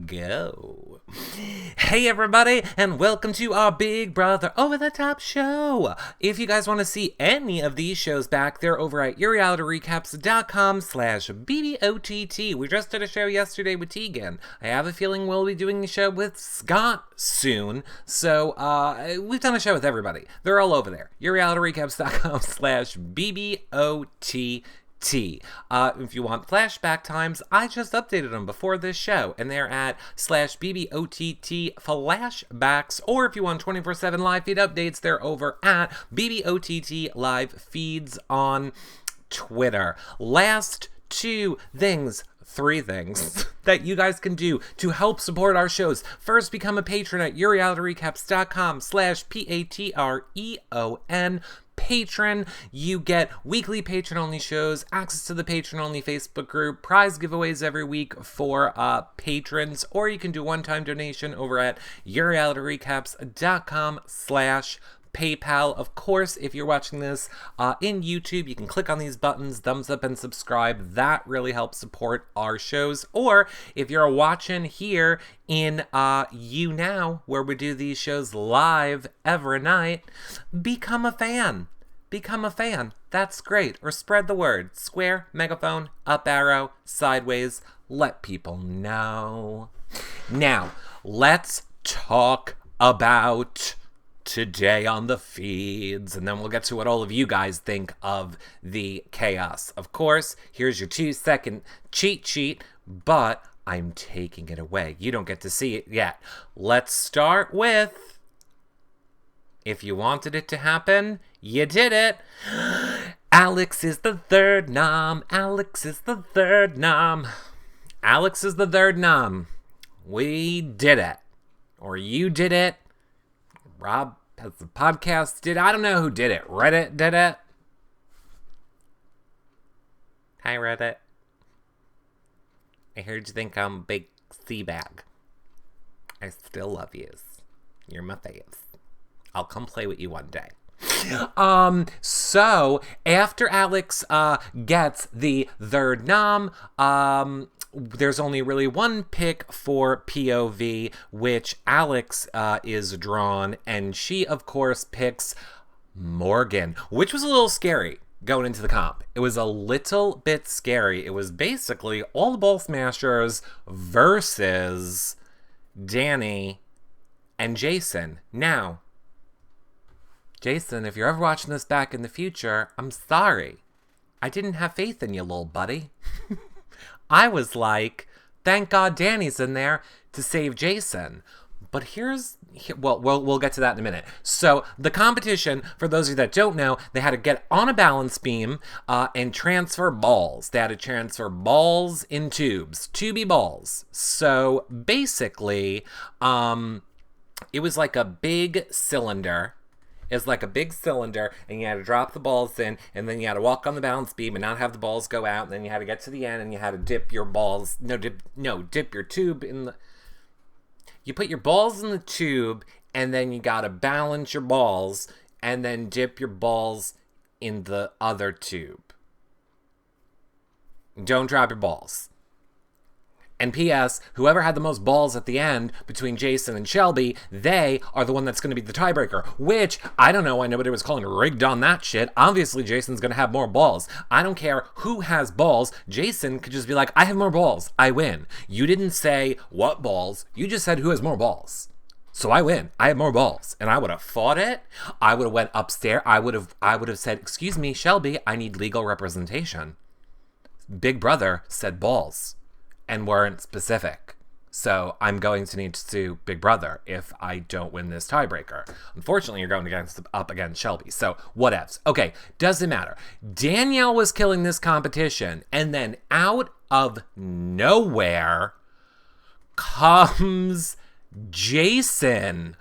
go. Hey everybody, and welcome to our Big Brother Over the Top show. If you guys want to see any of these shows back, they're over at yourrealityrecaps.com/BBOTT. We just did a show yesterday with Tegan. I have a feeling we'll be doing a show with Scott soon. So, we've done a show with everybody. They're all over there. yourrealityrecaps.com/BBOTT. If you want flashback times, I just updated them before this show, and they're at /BBOTT flashbacks, or if you want 24/7 live feed updates, they're over at BBOTT live feeds on Twitter. Last three things that you guys can do to help support our shows. First, become a patron at yourrealityrecaps.com/PATREON. Patron. You get weekly patron-only shows, access to the patron-only Facebook group, prize giveaways every week for patrons, or you can do a one-time donation over at yourrealityrecaps.com/PayPal. Of course, if you're watching this in YouTube, you can click on these buttons, thumbs up and subscribe. That really helps support our shows. Or if you're watching here in YouNow, where we do these shows live every night, become a fan. Become a fan. That's great. Or spread the word. Square, megaphone, up arrow, sideways. Let people know. Now, let's talk about today on the feeds, and then we'll get to what all of you guys think of the chaos. Of course, here's your 2-second cheat sheet, but I'm taking it away. You don't get to see it yet. Let's start with, if you wanted it to happen, you did it. Alex is the third nom. Alex is the third nom. Alex is the third nom. We did it. Or you did it. Rob has the podcast did. I don't know who did it. Reddit did it. Hi, Reddit. I heard you think I'm a big sea bag. I still love yous. You're my faves. I'll come play with you one day. So after Alex gets the third nom, there's only really one pick for POV, which Alex is drawn, and she, of course, picks Morgan, which was a little scary going into the comp. It was a little bit scary. It was basically all the ball smashers versus Danny and Jason. Now, Jason, if you're ever watching this back in the future, I'm sorry. I didn't have faith in you, little buddy. I was like, thank God Danny's in there to save Jason. But we'll get to that in a minute. So the competition, for those of you that don't know, they had to get on a balance beam and transfer balls. They had to transfer balls in tubes, tubey balls. So basically, it was like a big cylinder. It's like a big cylinder, and you had to drop the balls in, and then you had to walk on the balance beam and not have the balls go out, and then you had to get to the end, and you had to dip your balls, dip your tube in the, you put your balls in the tube, and then you gotta balance your balls, and then dip your balls in the other tube. Don't drop your balls. And P.S., whoever had the most balls at the end between Jason and Shelby, they are the one that's going to be the tiebreaker, which, I don't know why nobody was calling rigged on that shit. Obviously, Jason's going to have more balls. I don't care who has balls. Jason could just be like, I have more balls. I win. You didn't say what balls. You just said who has more balls. So I win. I have more balls. And I would have fought it. I would have went upstairs. I would have said, excuse me, Shelby, I need legal representation. Big Brother said balls and weren't specific. So I'm going to need to sue Big Brother if I don't win this tiebreaker. Unfortunately, you're going up against Shelby. So whatevs. Okay, doesn't matter. Danielle was killing this competition, and then out of nowhere comes Jason.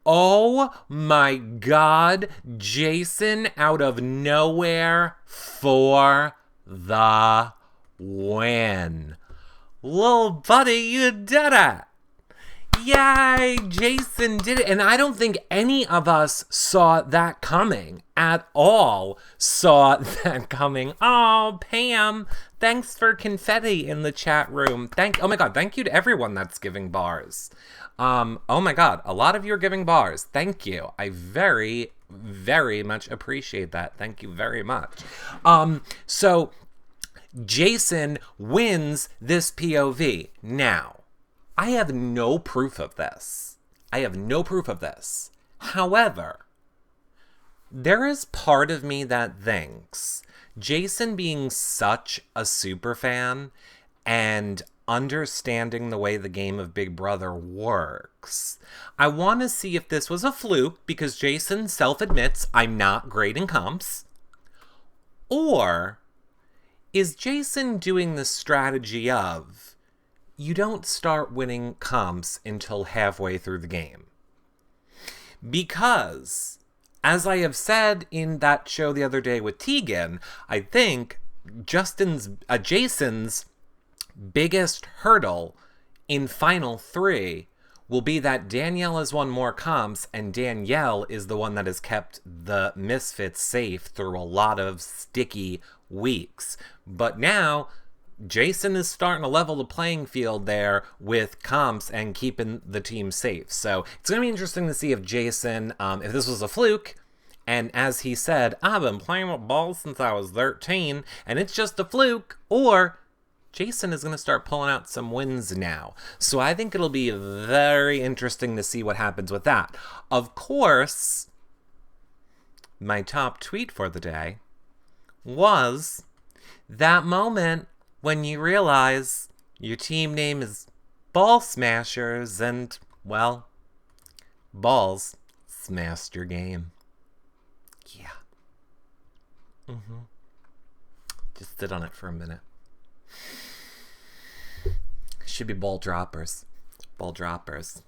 Oh my God, Jason out of nowhere for the win. Little buddy, you did it. Yay, Jason did it. And I don't think any of us saw that coming at all. Oh, Pam, thanks for confetti in the chat room. Oh my God, thank you to everyone that's giving bars. Oh my God, a lot of you are giving bars. Thank you. I very, very much appreciate that. Thank you very much. So Jason wins this POV. Now, I have no proof of this. However, there is part of me that thinks Jason being such a super fan and understanding the way the game of Big Brother works, I want to see if this was a fluke because Jason self-admits I'm not great in comps, or is Jason doing the strategy of you don't start winning comps until halfway through the game? Because, as I have said in that show the other day with Tegan, I think Jason's biggest hurdle in Final 3 will be that Danielle has won more comps, and Danielle is the one that has kept the Misfits safe through a lot of sticky weeks. But now Jason is starting to level the playing field there with comps and keeping the team safe. So it's going to be interesting to see if Jason, if this was a fluke, and as he said, I've been playing with balls since I was 13, and it's just a fluke, or Jason is going to start pulling out some wins now. So I think it'll be very interesting to see what happens with that. Of course, my top tweet for the day was that moment when you realize your team name is Ball Smashers and, well, balls smashed your game. Yeah. Just sit on it for a minute. Should be ball droppers. Ball droppers.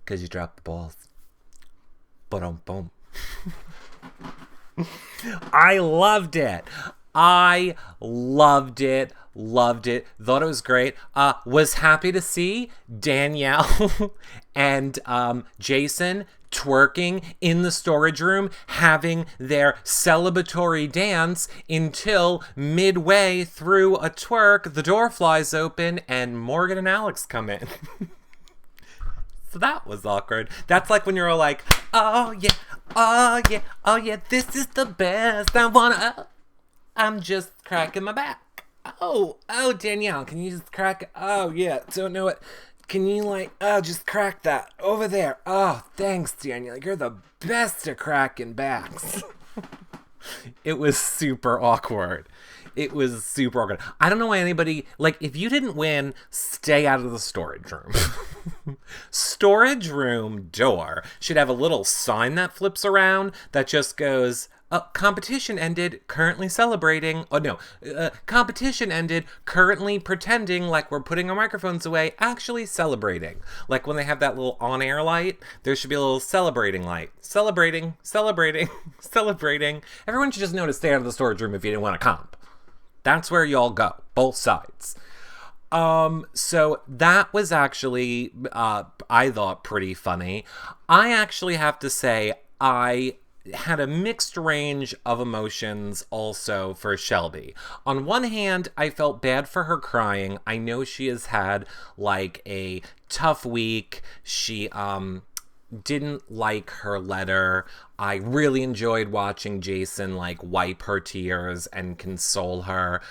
Because you drop the balls. Boom. I loved it. Thought it was great. Was happy to see Danielle and Jason twerking in the storage room, having their celebratory dance until midway through a twerk, the door flies open and Morgan and Alex come in. So that was awkward. That's like when you're all like, oh yeah, this is the best. I'm just cracking my back. Oh, Danielle, can you just crack? Oh, yeah, don't know it. Can you just crack that over there? Oh, thanks, Danielle. You're the best at cracking backs. It was super awkward. I don't know why anybody, if you didn't win, stay out of the storage room. Storage room door should have a little sign that flips around that just goes, competition ended, currently celebrating. Oh, no. Competition ended, currently pretending like we're putting our microphones away, actually celebrating. Like when they have that little on-air light, there should be a little celebrating light. Celebrating. Everyone should just know to stay out of the storage room if you didn't want to comp. That's where y'all go, both sides. So that was actually, I thought, pretty funny. I actually have to say, I had a mixed range of emotions also for Shelby. On one hand, I felt bad for her crying. I know she has had a tough week. She didn't like her letter. I really enjoyed watching Jason wipe her tears and console her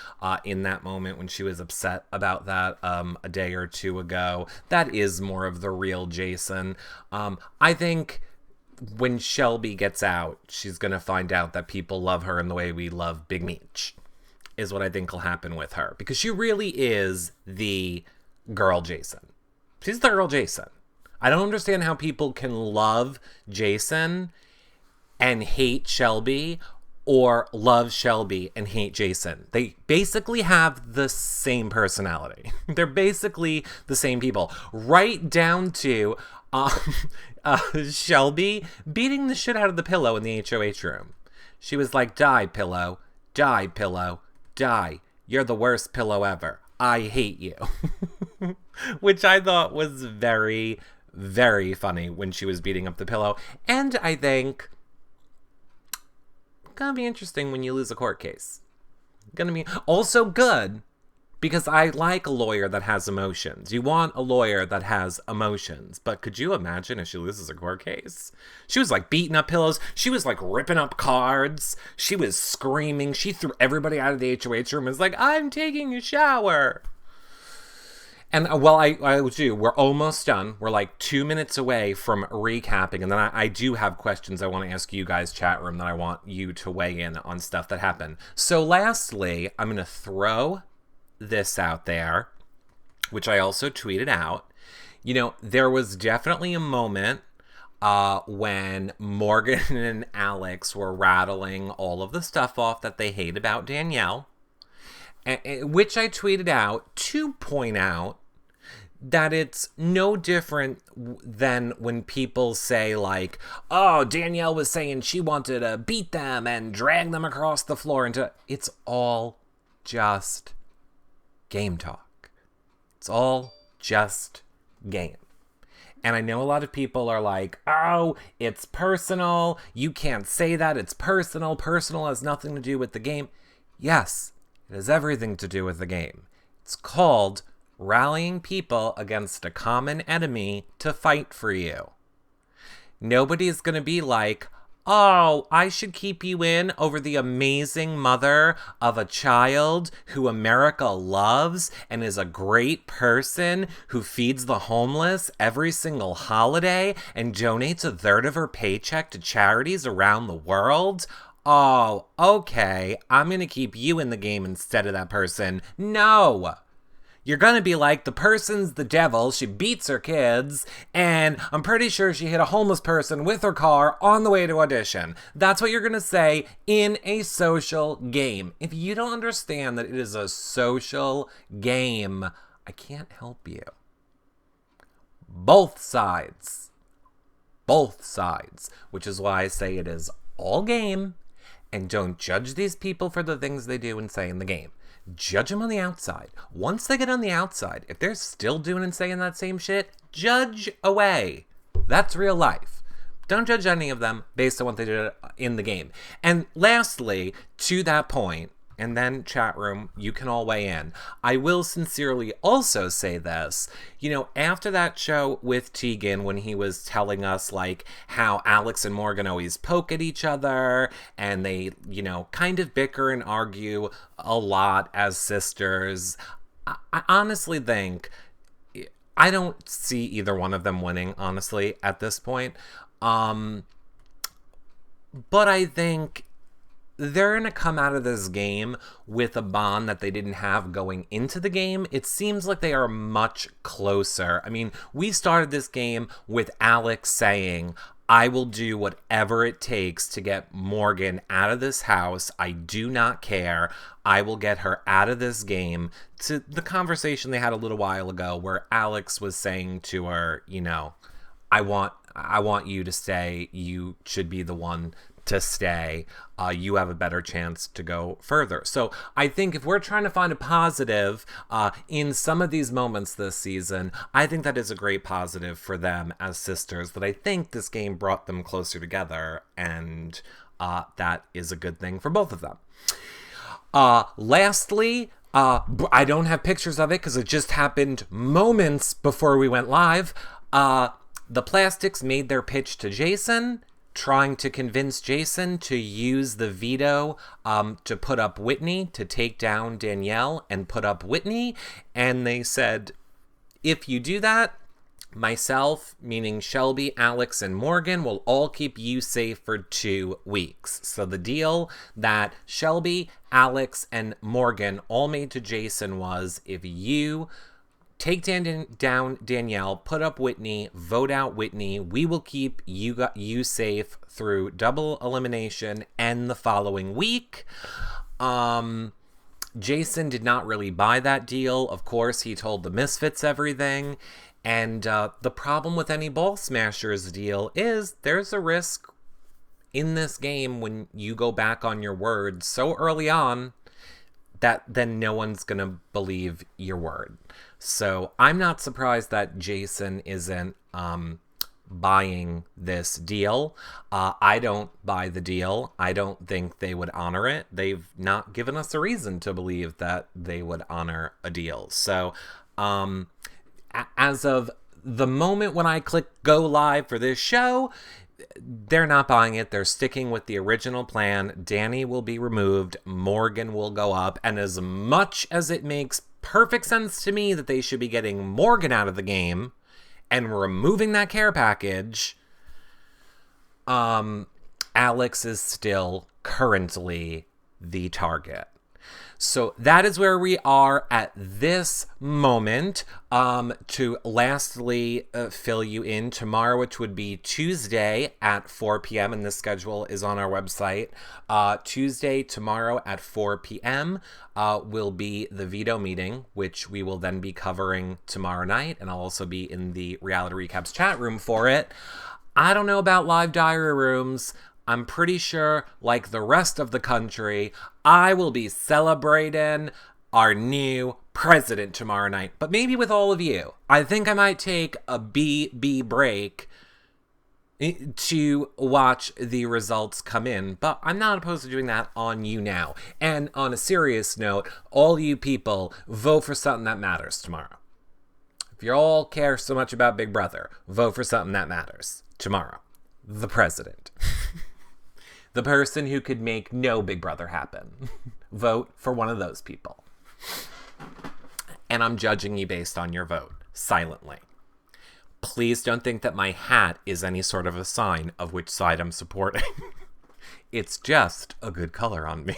in that moment when she was upset about that a day or two ago. That is more of the real Jason. I think when Shelby gets out, she's going to find out that people love her in the way we love Big Meech, is what I think will happen with her. Because she really is the girl Jason. She's the girl Jason. I don't understand how people can love Jason and hate Shelby, or love Shelby and hate Jason. They basically have the same personality. They're basically the same people. Right down to Shelby beating the shit out of the pillow in the HOH room. She was like, die, pillow. Die, pillow. Die. You're the worst pillow ever. I hate you. which I thought was very, very funny when she was beating up the pillow. And I think gonna be interesting when you lose a court case. Gonna be also good because I like a lawyer that has emotions. You want a lawyer that has emotions. But could you imagine if she loses a court case? She was like beating up pillows. She was like ripping up cards. She was screaming. She threw everybody out of the HOH room and was like, I'm taking a shower. And well, I do. We're almost done. We're like 2 minutes away from recapping. And then I do have questions I want to ask you guys, chat room, that I want you to weigh in on stuff that happened. So lastly, I'm going to throw this out there, which I also tweeted out. You know, there was definitely a moment when Morgan and Alex were rattling all of the stuff off that they hate about Danielle, which I tweeted out to point out that it's no different than when people say, like, oh, Danielle was saying she wanted to beat them and drag them across the floor. It's all just game talk. It's all just game. And I know a lot of people are like, oh, it's personal. You can't say that. It's personal. Personal has nothing to do with the game. Yes, it has everything to do with the game. It's called rallying people against a common enemy to fight for you. Nobody's going to be like, oh, I should keep you in over the amazing mother of a child who America loves and is a great person who feeds the homeless every single holiday and donates a third of her paycheck to charities around the world. Oh, okay, I'm going to keep you in the game instead of that person. No! You're going to be like, the person's the devil, she beats her kids, and I'm pretty sure she hit a homeless person with her car on the way to audition. That's what you're going to say in a social game. If you don't understand that it is a social game, I can't help you. Both sides. Both sides. Which is why I say it is all game, and don't judge these people for the things they do and say in the game. Judge them on the outside. Once they get on the outside, if they're still doing and saying that same shit, judge away. That's real life. Don't judge any of them based on what they did in the game. And lastly, to that point, and then chat room, you can all weigh in. I will sincerely also say this. You know, after that show with Tegan, when he was telling us, like, how Alex and Morgan always poke at each other, and they, you know, kind of bicker and argue a lot as sisters, I honestly think, I don't see either one of them winning, honestly, at this point. But I think they're going to come out of this game with a bond that they didn't have going into the game. It seems like they are much closer. I mean, we started this game with Alex saying, I will do whatever it takes to get Morgan out of this house. I do not care. I will get her out of this game. To the conversation they had a little while ago where Alex was saying to her, you know, I want you to stay. You should be the one to stay. You have a better chance to go further. So I think if we're trying to find a positive in some of these moments this season, I think that is a great positive for them as sisters, that I think this game brought them closer together, and that is a good thing for both of them. Lastly, I don't have pictures of it because it just happened moments before we went live. The Plastics made their pitch to Jason, trying to convince Jason to use the veto to put up Whitney, to take down Danielle and put up Whitney. And they said, if you do that, myself, meaning Shelby, Alex, and Morgan, will all keep you safe for 2 weeks. So the deal that Shelby, Alex, and Morgan all made to Jason was, if you take down Danielle, put up Whitney, vote out Whitney, we will keep you safe through double elimination and the following week. Jason did not really buy that deal. Of course, he told the Misfits everything. And the problem with any Ball Smashers deal is there's a risk in this game when you go back on your word so early on then no one's going to believe your word. So I'm not surprised that Jason isn't buying this deal. I don't buy the deal. I don't think they would honor it. They've not given us a reason to believe that they would honor a deal. So as of the moment when I click go live for this show, they're not buying it. They're sticking with the original plan. Danny will be removed. Morgan will go up. And as much as it makes perfect sense to me that they should be getting Morgan out of the game and removing that care package, Alex is still currently the target. So that is where we are at this moment. To lastly fill you in, tomorrow, which would be Tuesday at 4 p.m., and this schedule is on our website. Tuesday, tomorrow at 4 p.m. Will be the veto meeting, which we will then be covering tomorrow night, and I'll also be in the Reality Recaps chat room for it. I don't know about live diary rooms. I'm pretty sure, like the rest of the country, I will be celebrating our new president tomorrow night. But maybe with all of you. I think I might take a BB break to watch the results come in. But I'm not opposed to doing that on you now. And on a serious note, all you people, vote for something that matters tomorrow. If you all care so much about Big Brother, vote for something that matters tomorrow. The president. The person who could make no Big Brother happen. Vote for one of those people. And I'm judging you based on your vote, silently. Please don't think that my hat is any sort of a sign of which side I'm supporting. It's just a good color on me.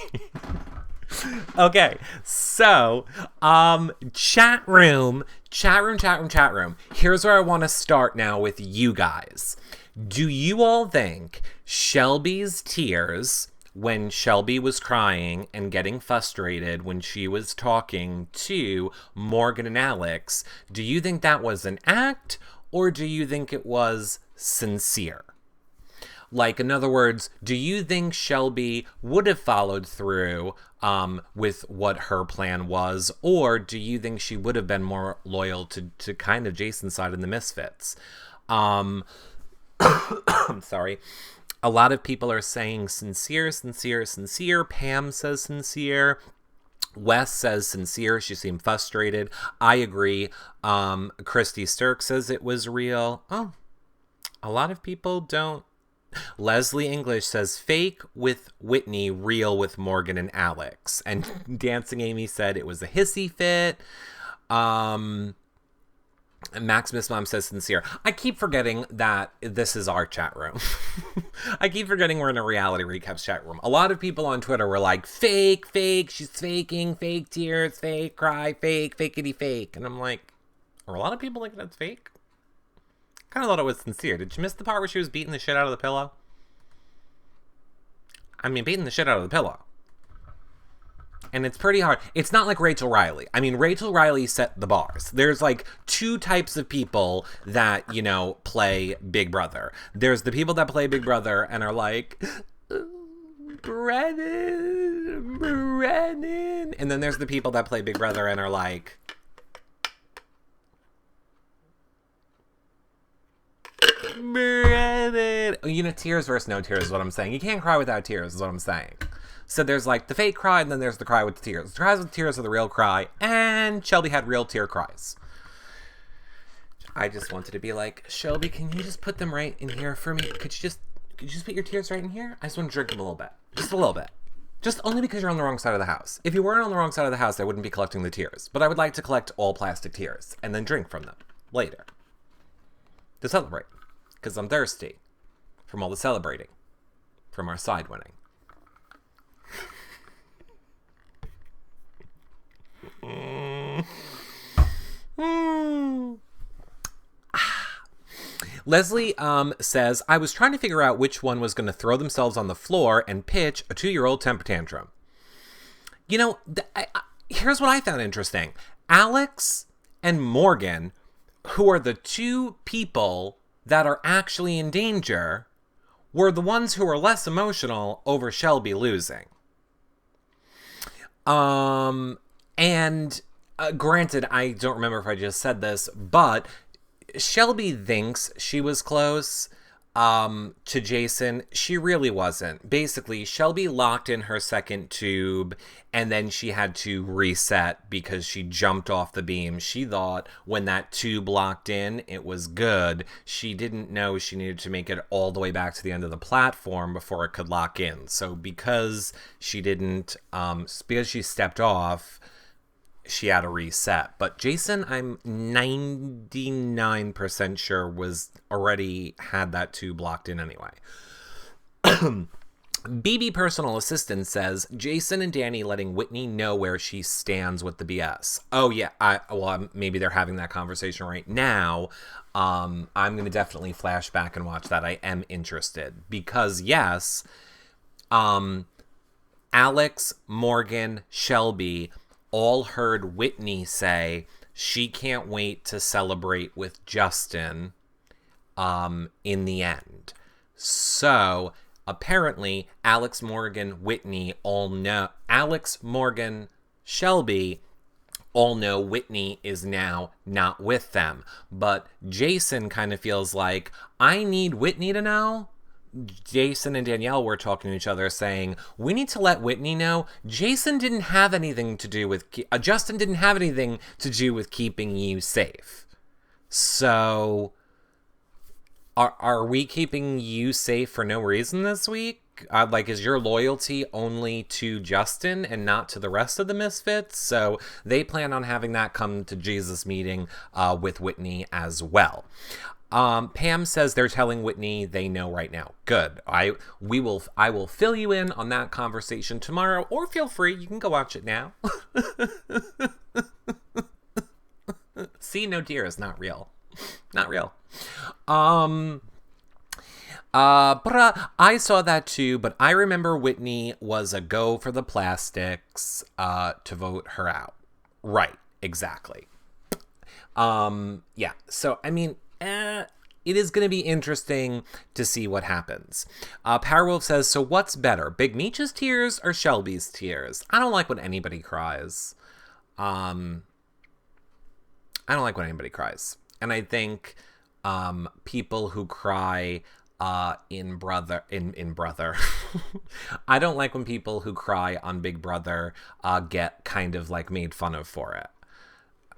Okay, so, chat room. Here's where I want to start now with you guys. Do you all think Shelby's tears when Shelby was crying and getting frustrated when she was talking to Morgan and Alex, do you think that was an act, or do you think it was sincere? Like, in other words, do you think Shelby would have followed through with what her plan was, or do you think she would have been more loyal to kind of Jason's side in the Misfits? I'm sorry. A lot of people are saying sincere. Pam says sincere. Wes says sincere. She seemed frustrated. I agree. Christy Sturck says it was real. Oh, a lot of people don't. Leslie English says fake with Whitney, real with Morgan and Alex. And Dancing Amy said it was a hissy fit. Maximus Mom says sincere. I keep forgetting that this is our chat room. I keep forgetting we're in a Reality Recaps chat room. A lot of people on Twitter were like, fake, she's faking, fake tears, fake cry, fake, fakeity fake. And I'm like, are a lot of people thinking that's fake? I kind of thought it was sincere. Did you miss the part where she was beating the shit out of the pillow? I mean, beating the shit out of the pillow. And it's pretty hard. It's not like Rachel Riley. I mean, Rachel Riley set the bars. There's like two types of people that, you know, play Big Brother. There's the people that play Big Brother and are like, Brennan. And then there's the people that play Big Brother and are like, Brennan. You know, tears versus no tears is what I'm saying. You can't cry without tears is what I'm saying. So there's like the fake cry, and then there's the cry with the tears. The cries with the tears are the real cry, and Shelby had real tear cries. I just wanted to be like, Shelby, can you just put them right in here for me? Could you just put your tears right in here? I just want to drink them a little bit. Just a little bit. Just only because you're on the wrong side of the house. If you weren't on the wrong side of the house, I wouldn't be collecting the tears. But I would like to collect all plastic tears, and then drink from them later. To celebrate. Because I'm thirsty. From all the celebrating. From our side winning. Leslie says, I was trying to figure out which one was going to throw themselves on the floor and pitch a 2-year-old temper tantrum. You know, here's what I found interesting. Alex and Morgan, who are the two people that are actually in danger, were the ones who were less emotional over Shelby losing. And granted, I don't remember if I just said this, but Shelby thinks she was close to Jason. She really wasn't. Basically, Shelby locked in her second tube, and then she had to reset because she jumped off the beam. She thought when that tube locked in, it was good. She didn't know she needed to make it all the way back to the end of the platform before it could lock in. So because she didn't, because she stepped off, she had a reset. But Jason, I'm 99% sure, was already had that tube locked in anyway. BB Personal Assistant says, Jason and Danny letting Whitney know where she stands with the BS. Oh, yeah. Maybe they're having that conversation right now. I'm going to definitely flash back and watch that. I am interested. Because, yes, Alex, Morgan, Shelby all heard Whitney say she can't wait to celebrate with Justin in the end. So apparently Alex, Morgan, Whitney all know. Alex, Morgan, Shelby all know Whitney is now not with them. But Jason kind of feels like, I need Whitney to know. Jason and Danielle were talking to each other saying, we need to let Whitney know Jason didn't have anything to do with, Justin didn't have anything to do with keeping you safe. So, are we keeping you safe for no reason this week? Is your loyalty only to Justin and not to the rest of the Misfits? So they plan on having that come to Jesus meeting with Whitney as well. Pam says they're telling Whitney they know right now. Good. I will fill you in on that conversation tomorrow, or feel free, you can go watch it now. See, no tears, not real. Not real. But I saw that too, but I remember Whitney was a go for the plastics to vote her out. Right, exactly. Yeah, so, I mean, it is going to be interesting to see what happens. Powerwolf says, so what's better, Big Meech's tears or Shelby's tears? I don't like when anybody cries. I don't like when anybody cries. And I think people who cry in Brother I don't like when people who cry on Big Brother get kind of like made fun of for it.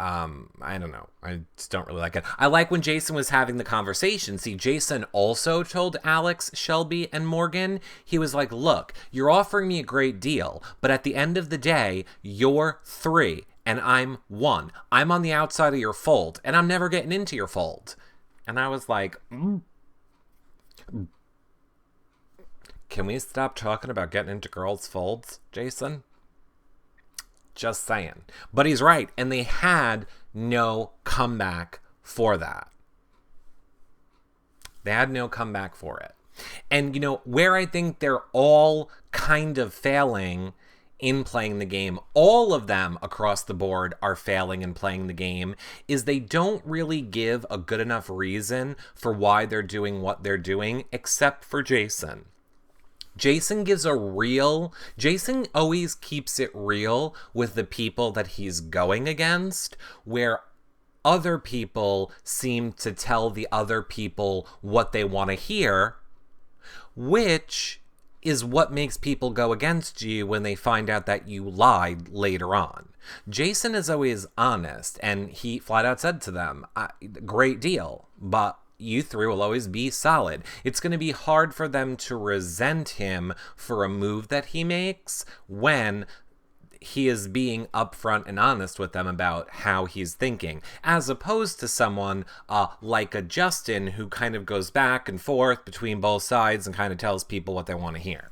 I don't know. I just don't really like it. I like when Jason was having the conversation. See, Jason also told Alex, Shelby, and Morgan, he was like, look, you're offering me a great deal, but at the end of the day, you're 3 and I'm 1. I'm on the outside of your fold and I'm never getting into your fold. And I was like, Can we stop talking about getting into girls' folds, Jason? Just saying. But he's right. And they had no comeback for that. They had no comeback for it. And, you know, where I think they're all kind of failing in playing the game, all of them across the board are failing in playing the game, is they don't really give a good enough reason for why they're doing what they're doing, except for Jason. Jason always keeps it real with the people that he's going against, where other people seem to tell the other people what they want to hear, which is what makes people go against you when they find out that you lied later on. Jason is always honest, and he flat out said to them, great deal, but you 3 will always be solid. It's going to be hard for them to resent him for a move that he makes when he is being upfront and honest with them about how he's thinking, as opposed to someone like a Justin who kind of goes back and forth between both sides and kind of tells people what they want to hear,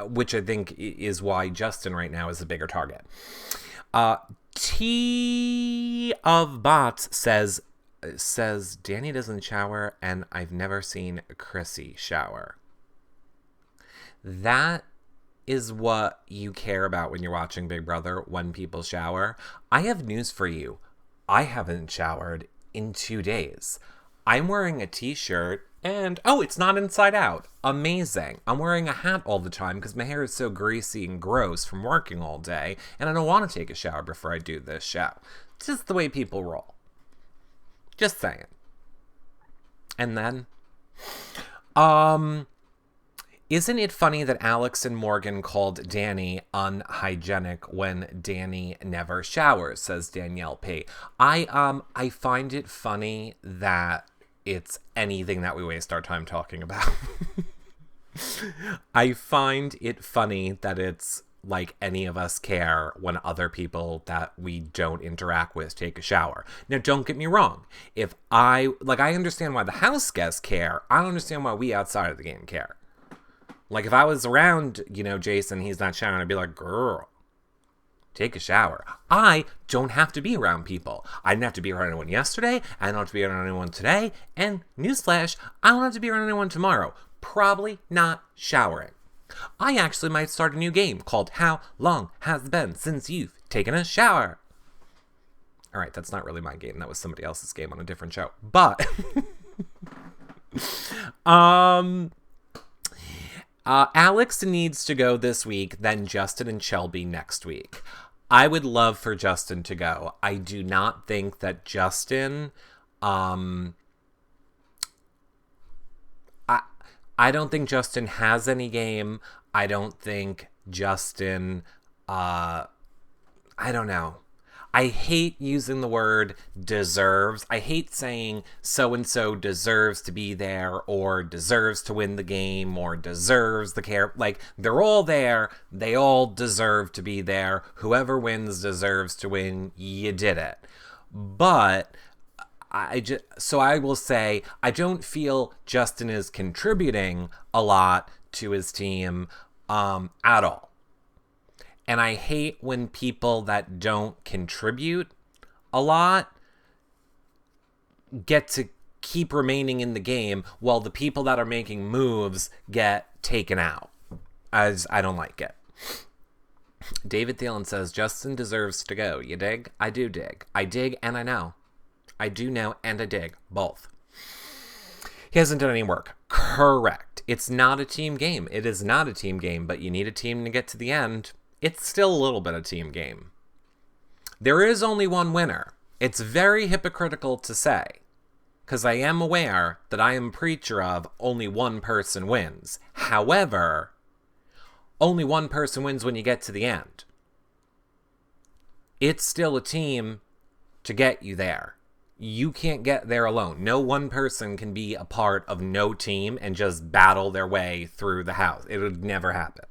which I think is why Justin right now is a bigger target. T of Bots says Danny doesn't shower and I've never seen Chrissy shower. That is what you care about when you're watching Big Brother, when people shower. I have news for you. I haven't showered in 2 days. I'm wearing a t-shirt And, oh, it's not inside out. Amazing. I'm wearing a hat all the time because my hair is so greasy and gross from working all day, and I don't want to take a shower before I do this show. It's just the way people roll. Just saying. And then, isn't it funny that Alex and Morgan called Danny unhygienic when Danny never showers, says Danielle P. I find it funny that it's anything that we waste our time talking about. I find it funny that it's like any of us care when other people that we don't interact with take a shower. Now, don't get me wrong. If I understand why the house guests care. I don't understand why we outside of the game care. Like, if I was around, Jason, he's not showering, I'd be like, girl, take a shower. I don't have to be around people. I didn't have to be around anyone yesterday. I don't have to be around anyone today. And newsflash, I don't have to be around anyone tomorrow. Probably not showering. I actually might start a new game called How Long Has It Been Since You've Taken a Shower? All right, that's not really my game. That was somebody else's game on a different show. But, Alex needs to go this week, then Justin and Shelby next week. I would love for Justin to go. I do not think that Justin, I don't think Justin has any game. I don't think Justin, I don't know. I hate using the word deserves. I hate saying so-and-so deserves to be there or deserves to win the game or deserves the care. Like, they're all there. They all deserve to be there. Whoever wins deserves to win. You did it. But so I will say, I don't feel Justin is contributing a lot to his team at all. And I hate when people that don't contribute a lot get to keep remaining in the game while the people that are making moves get taken out. As I don't like it. David Thielen says, Justin deserves to go. You dig? I do dig. I dig and I know. I do know and I dig. Both. He hasn't done any work. Correct. It's not a team game. It is not a team game, but you need a team to get to the end. It's still a little bit of a team game. There is only one winner. It's very hypocritical to say, because I am aware that I am a preacher of only one person wins. However, only one person wins when you get to the end. It's still a team to get you there. You can't get there alone. No one person can be a part of no team and just battle their way through the house. It would never happen.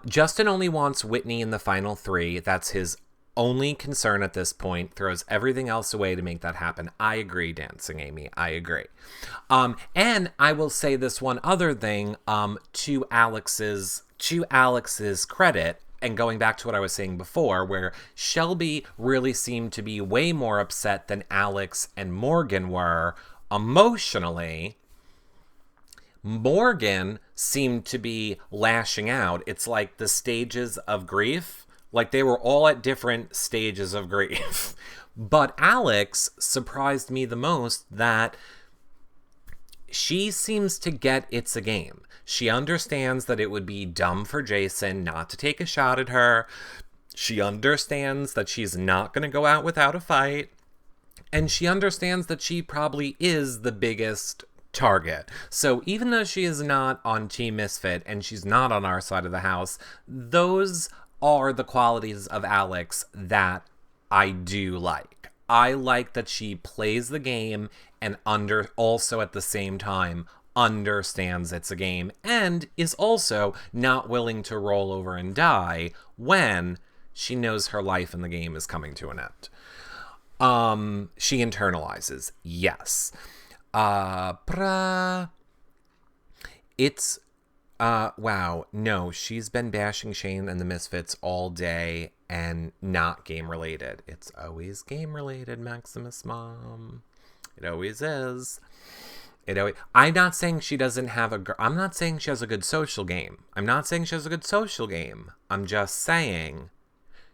Justin only wants Whitney in the final 3. That's his only concern at this point. Throws everything else away to make that happen. I agree, Dancing Amy. I agree. And I will say this one other thing, to Alex's credit, and going back to what I was saying before, where Shelby really seemed to be way more upset than Alex and Morgan were emotionally. Morgan seemed to be lashing out. It's like the stages of grief. Like they were all at different stages of grief. But Alex surprised me the most that she seems to get it's a game. She understands that it would be dumb for Jason not to take a shot at her. She understands that she's not going to go out without a fight. And she understands that she probably is the biggest target. So even though she is not on Team Misfit and she's not on our side of the house, those are the qualities of Alex that I do like. I like that she plays the game and also at the same time understands it's a game and is also not willing to roll over and die when she knows her life in the game is coming to an end. She internalizes. Yes. It's, wow, no, she's been bashing Shane and the Misfits all day and not game related. It's always game related, Maximus Mom. It always is. I'm not saying she doesn't have I'm not saying she has a good social game. I'm not saying she has a good social game. I'm just saying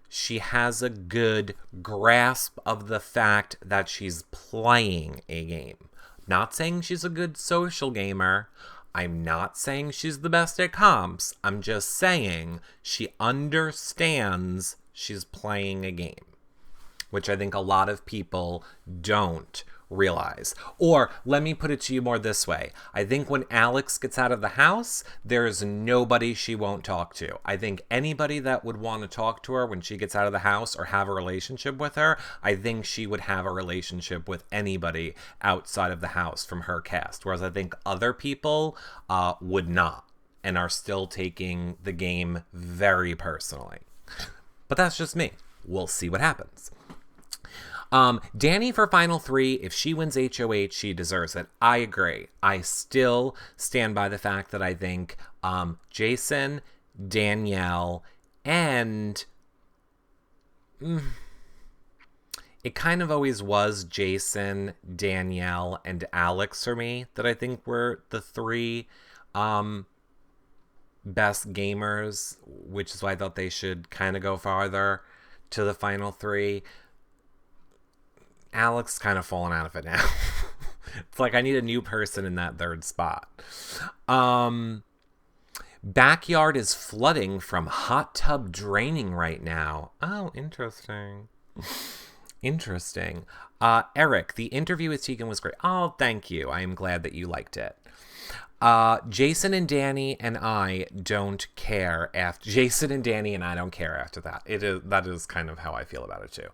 she has a good grasp of the fact that she's playing a game. Not saying she's a good social gamer. I'm not saying she's the best at comps. I'm just saying she understands she's playing a game, which I think a lot of people don't realize. Or let me put it to you more this way. I think when Alex gets out of the house, there's nobody she won't talk to. I think anybody that would want to talk to her when she gets out of the house or have a relationship with her, I think she would have a relationship with anybody outside of the house from her cast. Whereas I think other people would not and are still taking the game very personally. But that's just me. We'll see what happens. Danny for Final 3, if she wins HOH, she deserves it. I agree. I still stand by the fact that I think Jason, Danielle, and it kind of always was Jason, Danielle, and Alex for me that I think were the three best gamers, which is why I thought they should kind of go farther to the Final 3. Alex kind of fallen out of it now. It's like I need a new person in that third spot. Backyard is flooding from hot tub draining right now. Oh, interesting. Interesting. Eric, the interview with Tegan was great. Oh, thank you. I am glad that you liked it. Jason and Danny and I don't care after Jason and Danny and I don't care after that. That is kind of how I feel about it too.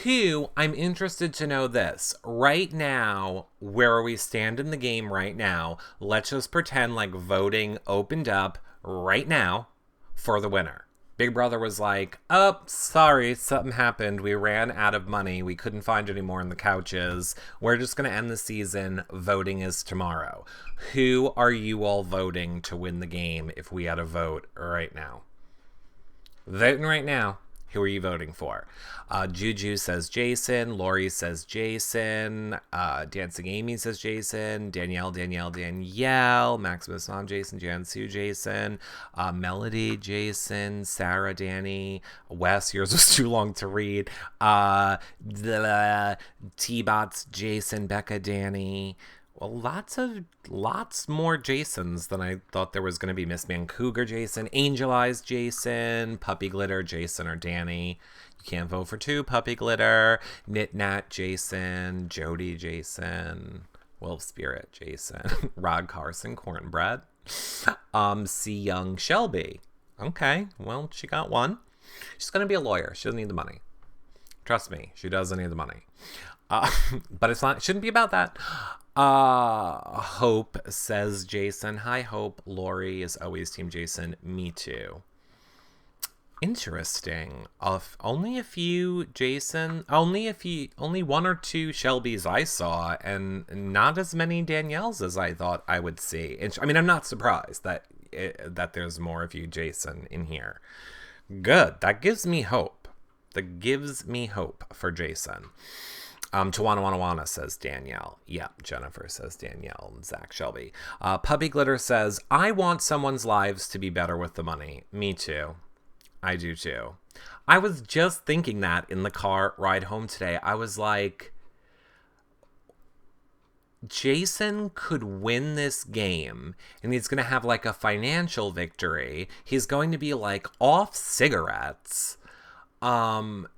Who I'm interested to know this right now, where we stand in the game right now. Let's just pretend like voting opened up right now for the winner. Big Brother was like, oh, sorry, something happened. We ran out of money. We couldn't find any more in the couches. We're just going to end the season. Voting is tomorrow. Who are you all voting to win the game if we had a vote right now? Voting right now. Who are you voting for? Juju says Jason. Lori says Jason. Dancing Amy says Jason. Danielle. Maximus Mom, Jason. Jansu, Jason. Melody, Jason. Sarah, Danny. Wes, yours was too long to read. T-Bots, Jason. Becca, Danny. Well, lots more Jasons than I thought there was going to be. Miss Man Cougar Jason, Angel Eyes Jason, Puppy Glitter Jason or Danny. You can't vote for two. Puppy Glitter, Knit Nat Jason, Jody Jason, Wolf Spirit Jason, Rod Carson Cornbread, C Young Shelby. Okay, well, she got one. She's going to be a lawyer. She doesn't need the money. Trust me, she doesn't need the money. But it shouldn't be about that. Hope says Jason. Hi, Hope. Lori is always Team Jason. Me too. Interesting. Only a few Jason. Only one or two Shelbys I saw, and not as many Danielles as I thought I would see. I mean, I'm not surprised that there's more of you Jason in here. Good. That gives me hope. That gives me hope for Jason. Tawana says Danielle. Yeah, Jennifer says Danielle. And Zach Shelby. Puppy Glitter says, I want someone's lives to be better with the money. Me too. I do too. I was just thinking that in the car ride home today. I was like, Jason could win this game and he's going to have like a financial victory. He's going to be like off cigarettes.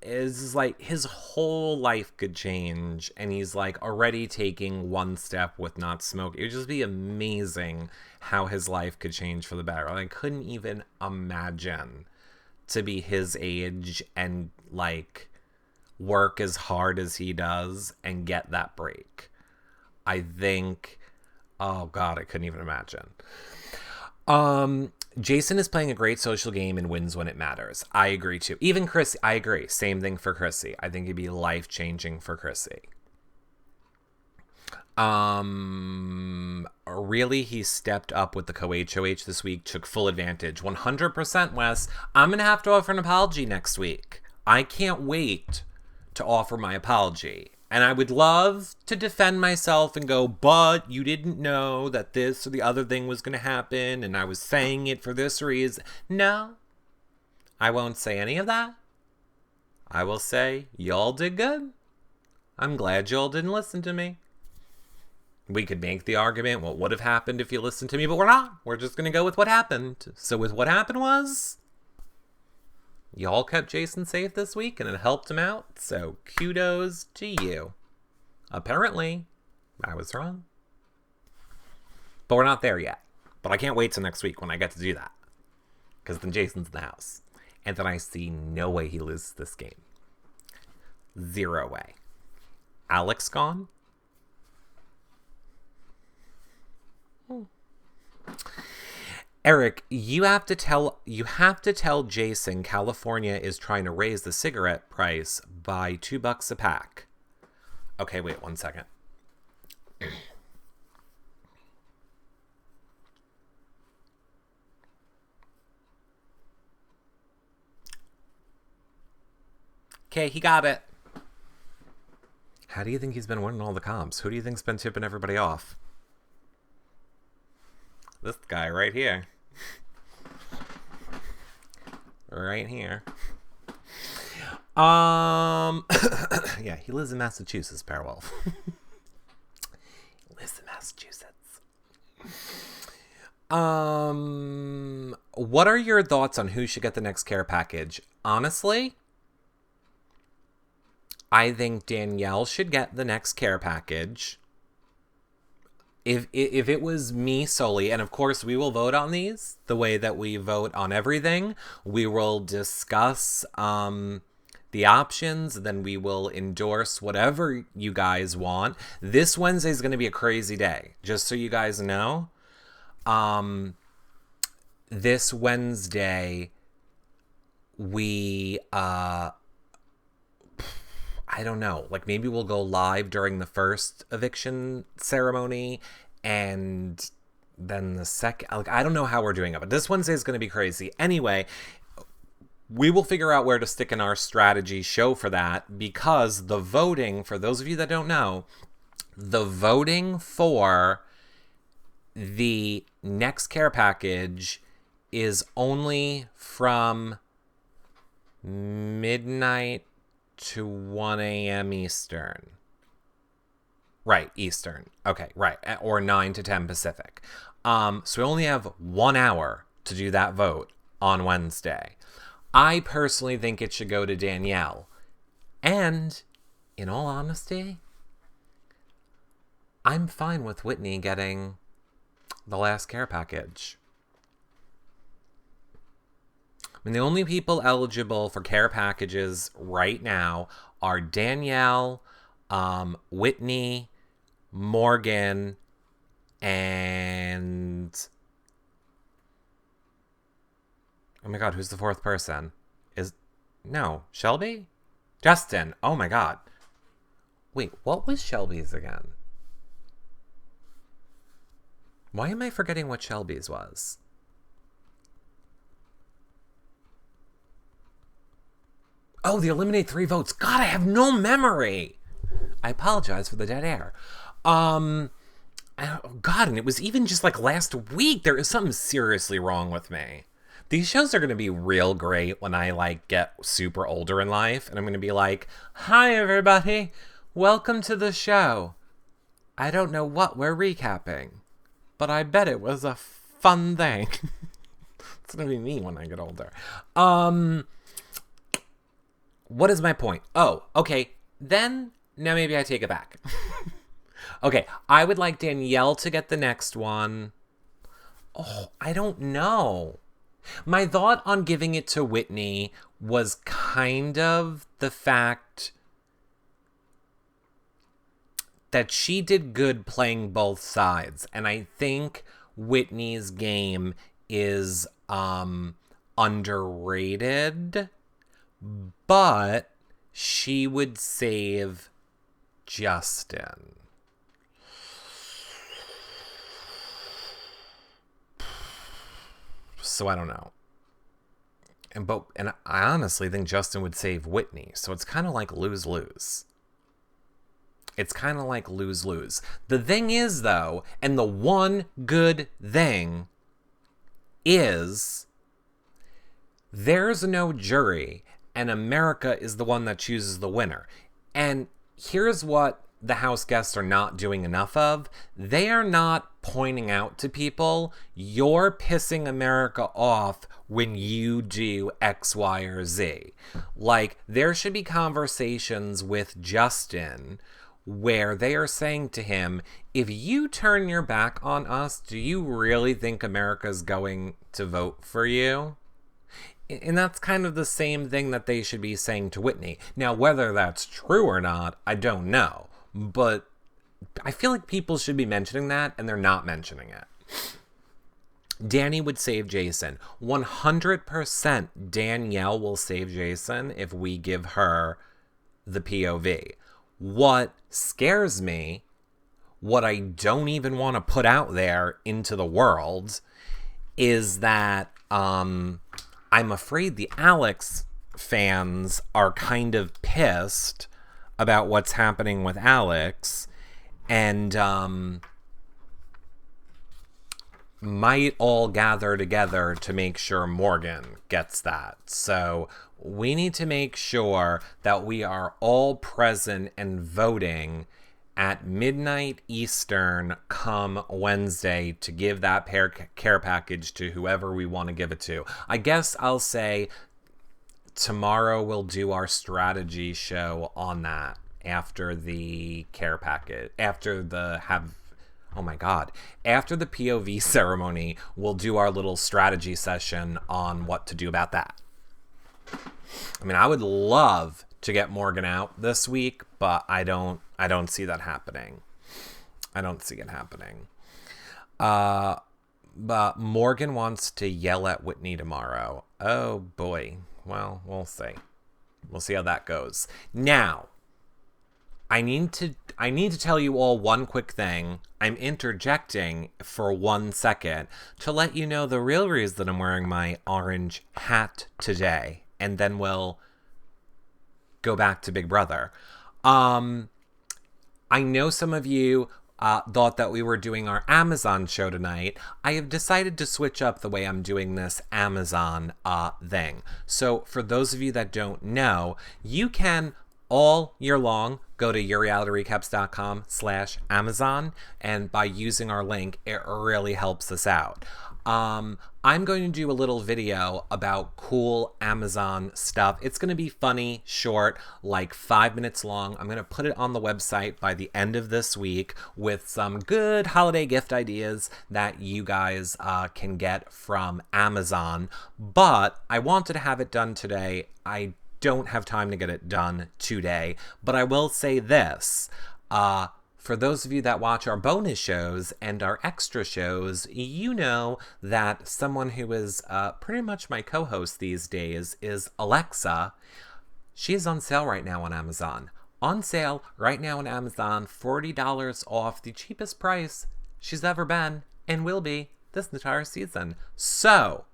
Is like his whole life could change and he's like already taking one step with not smoking. It would just be amazing how his life could change for the better. I couldn't even imagine to be his age and like work as hard as he does and get that break. I think, oh God, I couldn't even imagine. Jason is playing a great social game and wins when it matters. I agree too. Even Chrissy, I agree. Same thing for Chrissy. I think it'd be life-changing for Chrissy. Really, he stepped up with the co-HOH this week, took full advantage. 100%, Wes. I'm going to have to offer an apology next week. I can't wait to offer my apology. And I would love to defend myself and go, but you didn't know that this or the other thing was going to happen, and I was saying it for this reason. No, I won't say any of that. I will say, y'all did good. I'm glad y'all didn't listen to me. We could make the argument what would have happened if you listened to me, but we're not. We're just going to go with what happened. So with what happened was, y'all kept Jason safe this week, and it helped him out, so kudos to you. Apparently, I was wrong. But we're not there yet. But I can't wait till next week when I get to do that. Because then Jason's in the house. And then I see no way he loses this game. 0 way. Alex gone? Eric, you have to tell Jason California is trying to raise the cigarette price by $2 a pack. Okay, wait 1 second. Okay, he got it. How do you think he's been winning all the comps? Who do you think's been tipping everybody off? This guy right here. Right here. Yeah, he lives in Massachusetts, Pairwolf. He lives in Massachusetts. What are your thoughts on who should get the next care package? Honestly, I think Danielle should get the next care package. If it was me solely, and of course we will vote on these the way that we vote on everything. We will discuss the options, then we will endorse whatever you guys want. This Wednesday is going to be a crazy day, just so you guys know. This Wednesday, we I don't know, like maybe we'll go live during the first eviction ceremony and then the second, like I don't know how we're doing it, but this Wednesday is going to be crazy. Anyway, we will figure out where to stick in our strategy show for that, because the voting, for those of you that don't know, the voting for the next care package is only from midnight to 1 a.m. Eastern. Right, Eastern. Okay, right. Or 9 to 10 Pacific. So we only have 1 hour to do that vote on Wednesday. I personally think it should go to Danielle. And, in all honesty, I'm fine with Whitney getting the last care package. I mean, the only people eligible for care packages right now are Danielle, Whitney, Morgan, and... oh my god, who's the fourth person? No, Shelby? Justin. Oh my god. Wait, what was Shelby's again? Why am I forgetting what Shelby's was? Oh, the eliminate 3 votes. God, I have no memory. I apologize for the dead air. God, and it was even just like last week. There is something seriously wrong with me. These shows are going to be real great when I like get super older in life. And I'm going to be like, hi, everybody. Welcome to the show. I don't know what we're recapping, but I bet it was a fun thing. It's going to be me when I get older. What is my point? Oh, okay. Then, now maybe I take it back. Okay, I would like Danielle to get the next one. Oh, I don't know. My thought on giving it to Whitney was kind of the fact that she did good playing both sides. And I think Whitney's game is underrated. But she would save Justin. So I don't know. And I honestly think Justin would save Whitney. So it's kind of like lose-lose. It's kind of like lose-lose. The thing is, though, and the one good thing is there's no jury. And America is the one that chooses the winner. And here's what the house guests are not doing enough of. They are not pointing out to people, you're pissing America off when you do X, Y, or Z. Like, there should be conversations with Justin where they are saying to him, if you turn your back on us, do you really think America's going to vote for you? And that's kind of the same thing that they should be saying to Whitney. Now, whether that's true or not, I don't know. But I feel like people should be mentioning that, and they're not mentioning it. Danny would save Jason. 100% Danielle will save Jason if we give her the POV. What scares me, what I don't even want to put out there into the world, is that I'm afraid the Alex fans are kind of pissed about what's happening with Alex, and might all gather together to make sure Morgan gets that. So we need to make sure that we are all present and voting at midnight Eastern come Wednesday to give that care package to whoever we want to give it to. I guess I'll say tomorrow we'll do our strategy show on that after the care package, after the POV ceremony. We'll do our little strategy session on what to do about that. I mean, I would love to get Morgan out this week, but I don't see that happening. I don't see it happening. But Morgan wants to yell at Whitney tomorrow. Oh boy. Well, we'll see. We'll see how that goes. Now, I need to tell you all one quick thing. I'm interjecting for 1 second to let you know the real reason that I'm wearing my orange hat today, and then we'll go back to Big Brother. I know some of you thought that we were doing our Amazon show tonight. I have decided to switch up the way I'm doing this Amazon thing. So for those of you that don't know, you can all year long go to yourrealityrecaps.com/Amazon, and by using our link, it really helps us out. I'm going to do a little video about cool Amazon stuff. It's going to be funny, short, like 5 minutes long. I'm going to put it on the website by the end of this week with some good holiday gift ideas that you guys can get from Amazon. But I wanted to have it done today. I don't have time to get it done today, but I will say this. For those of you that watch our bonus shows and our extra shows, you know that someone who is pretty much my co-host these days is Alexa. She is on sale right now on Amazon. On sale right now on Amazon, $40 off, the cheapest price she's ever been and will be this entire season. So,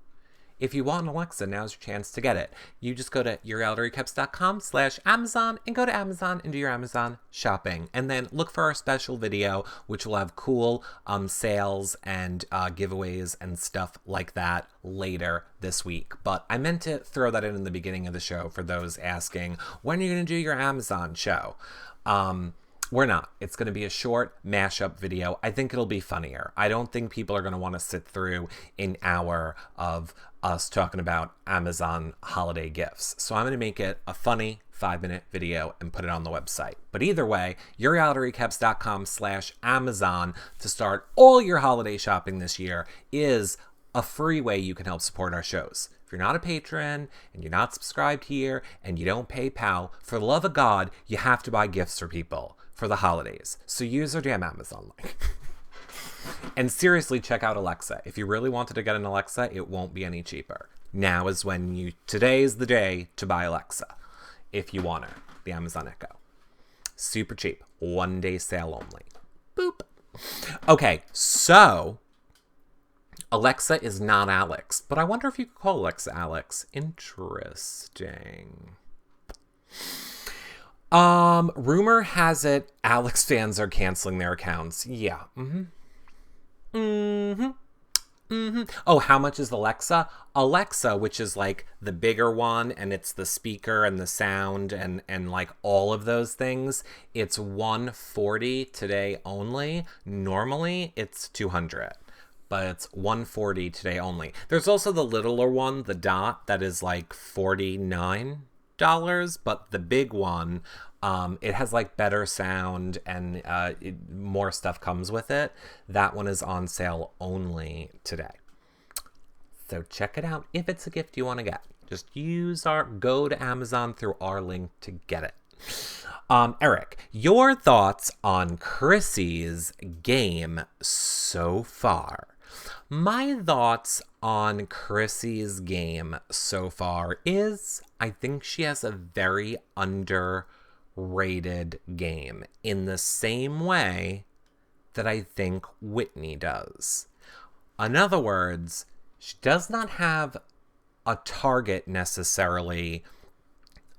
if you want an Alexa, now's your chance to get it. You just go to yourrealityrecaps.com/Amazon and go to Amazon and do your Amazon shopping. And then look for our special video, which will have cool sales and giveaways and stuff like that later this week. But I meant to throw that in the beginning of the show for those asking, when are you going to do your Amazon show? We're not. It's going to be a short mashup video. I think it'll be funnier. I don't think people are going to want to sit through an hour of us talking about Amazon holiday gifts. So I'm going to make it a funny 5-minute video and put it on the website. But either way, yourrealityrecaps.com/Amazon to start all your holiday shopping this year is a free way you can help support our shows. If you're not a patron and you're not subscribed here and you don't PayPal, for the love of God, you have to buy gifts for people for the holidays. So use our damn Amazon link. And seriously, check out Alexa. If you really wanted to get an Alexa, it won't be any cheaper. Today is the day to buy Alexa. If you want her, the Amazon Echo. Super cheap. 1-day sale only. Boop. Okay, so Alexa is not Alex, but I wonder if you could call Alexa Alex. Interesting. Rumor has it Alex fans are canceling their accounts. Yeah. Oh, how much is Alexa? Alexa, which is like the bigger one, and it's the speaker and the sound and like all of those things. It's 140 today only. Normally, it's 200, but it's 140 today only. There's also the littler one, the Dot, that is like $49, but the big one, it has like better sound and more stuff comes with it. That one is on sale only today. So check it out if it's a gift you want to get. Just go to Amazon through our link to get it. Eric, your thoughts on Chrissy's game so far? My thoughts on Chrissy's game so far is I think she has a very underrated game in the same way that I think Whitney does. In other words, she does not have a target necessarily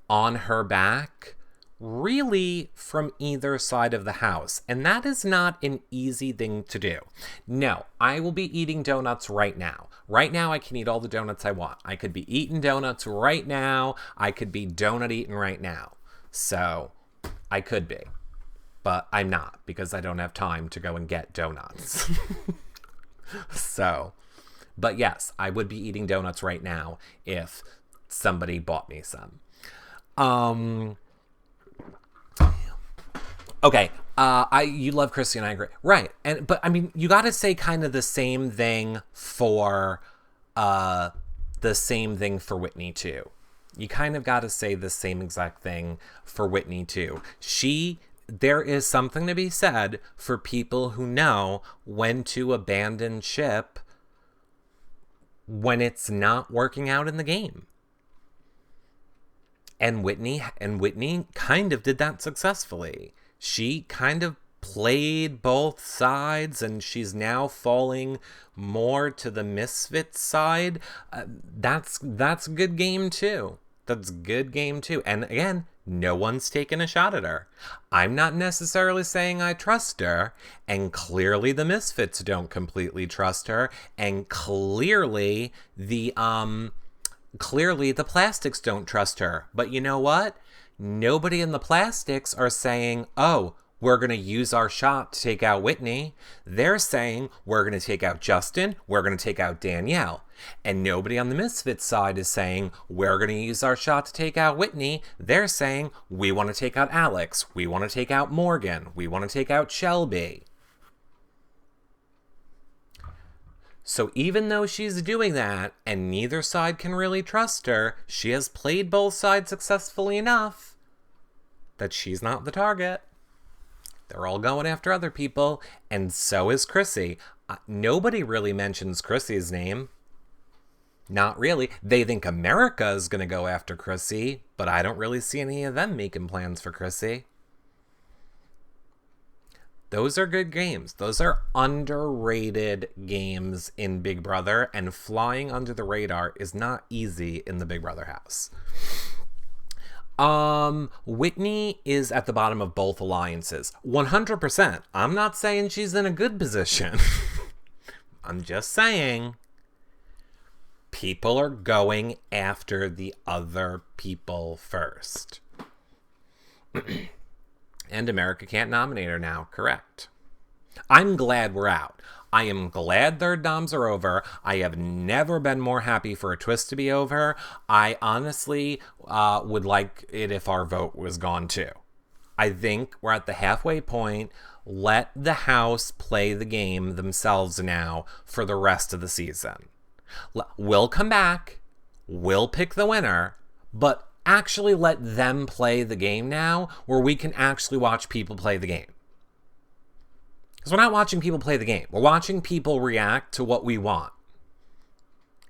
on her back really from either side of the house. And that is not an easy thing to do. No, I will be eating donuts right now. Right now, I can eat all the donuts I want. I could be eating donuts right now. I could be donut eating right now. So I could be, but I'm not because I don't have time to go and get donuts. But yes, I would be eating donuts right now if somebody bought me some. Okay, you love Chrissy and I agree. Right, but I mean, you got to say kind of the same thing for Whitney too. You kind of got to say the same exact thing for Whitney too. There is something to be said for people who know when to abandon ship when it's not working out in the game. And Whitney kind of did that successfully. She kind of played both sides, and she's now falling more to the misfit side. That's a good game too. That's a good game too. And again, no one's taken a shot at her. I'm not necessarily saying I trust her, and clearly the misfits don't completely trust her, and clearly the plastics don't trust her. But you know what? Nobody in the plastics are saying, oh, we're going to use our shot to take out Whitney. They're saying, we're going to take out Justin. We're going to take out Danielle. And nobody on the Misfits side is saying, we're going to use our shot to take out Whitney. They're saying, we want to take out Alex. We want to take out Morgan. We want to take out Shelby. So even though she's doing that, and neither side can really trust her, she has played both sides successfully enough that she's not the target. They're all going after other people, and so is Chrissy. Nobody really mentions Chrissy's name. Not really. They think America is going to go after Chrissy, but I don't really see any of them making plans for Chrissy. Those are good games. Those are underrated games in Big Brother, and flying under the radar is not easy in the Big Brother house. Whitney is at the bottom of both alliances. 100%. I'm not saying she's in a good position. I'm just saying people are going after the other people first. And America can't nominate her now, correct? I'm glad we're out. I am glad third noms are over. I have never been more happy for a twist to be over. I honestly would like it if our vote was gone too. I think we're at the halfway point. Let the house play the game themselves now for the rest of the season. We'll come back. We'll pick the winner. But actually let them play the game now, where we can actually watch people play the game. Because we're not watching people play the game. We're watching people react to what we want.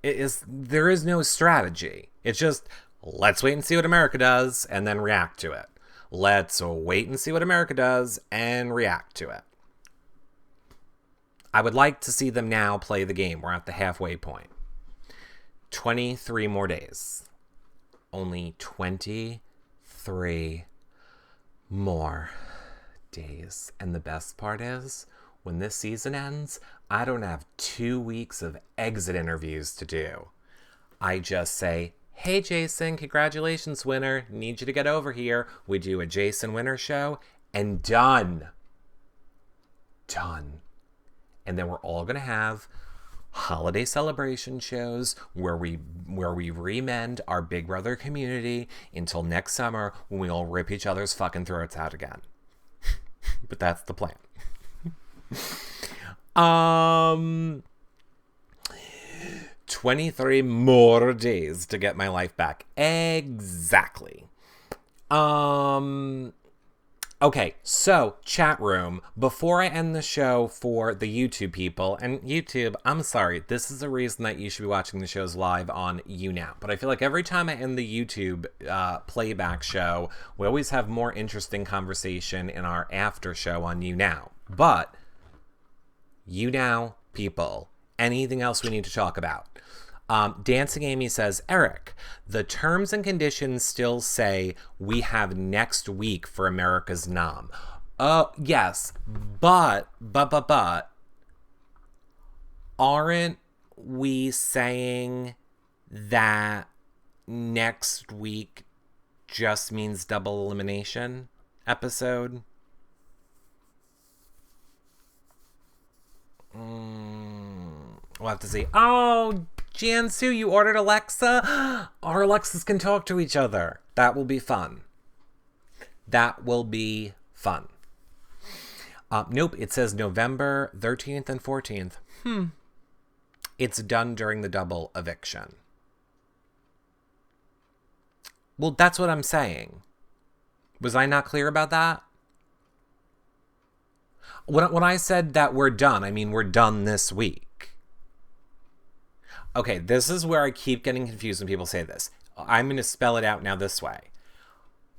There is no strategy. It's just, let's wait and see what America does, and then react to it. Let's wait and see what America does, and react to it. I would like to see them now play the game. We're at the halfway point. 23 more days. Only 23 more days. And the best part is, when this season ends, I don't have 2 weeks of exit interviews to do. I just say, hey, Jason, congratulations, winner. Need you to get over here. We do a Jason Winner show, and done. Done. And then we're all going to have holiday celebration shows where we remend our Big Brother community until next summer when we all rip each other's fucking throats out again. But that's the plan. 23 more days to get my life back. Exactly. Okay, so chat room, before I end the show for the YouTube people, and YouTube, I'm sorry, this is the reason that you should be watching the shows live on YouNow, but I feel like every time I end the YouTube playback show, we always have more interesting conversation in our after show on YouNow. But YouNow people, anything else we need to talk about? Dancing Amy says, Eric, the terms and conditions still say we have next week for America's Nom. Yes, but, aren't we saying that next week just means double elimination episode? We'll have to see. Oh, Jansu, you ordered Alexa? Our Alexas can talk to each other. That will be fun. That will be fun. Nope, it says November 13th and 14th. It's done during the double eviction. Well, that's what I'm saying. Was I not clear about that? When I said that we're done, I mean we're done this week. Okay, this is where I keep getting confused when people say this. I'm going to spell it out now this way.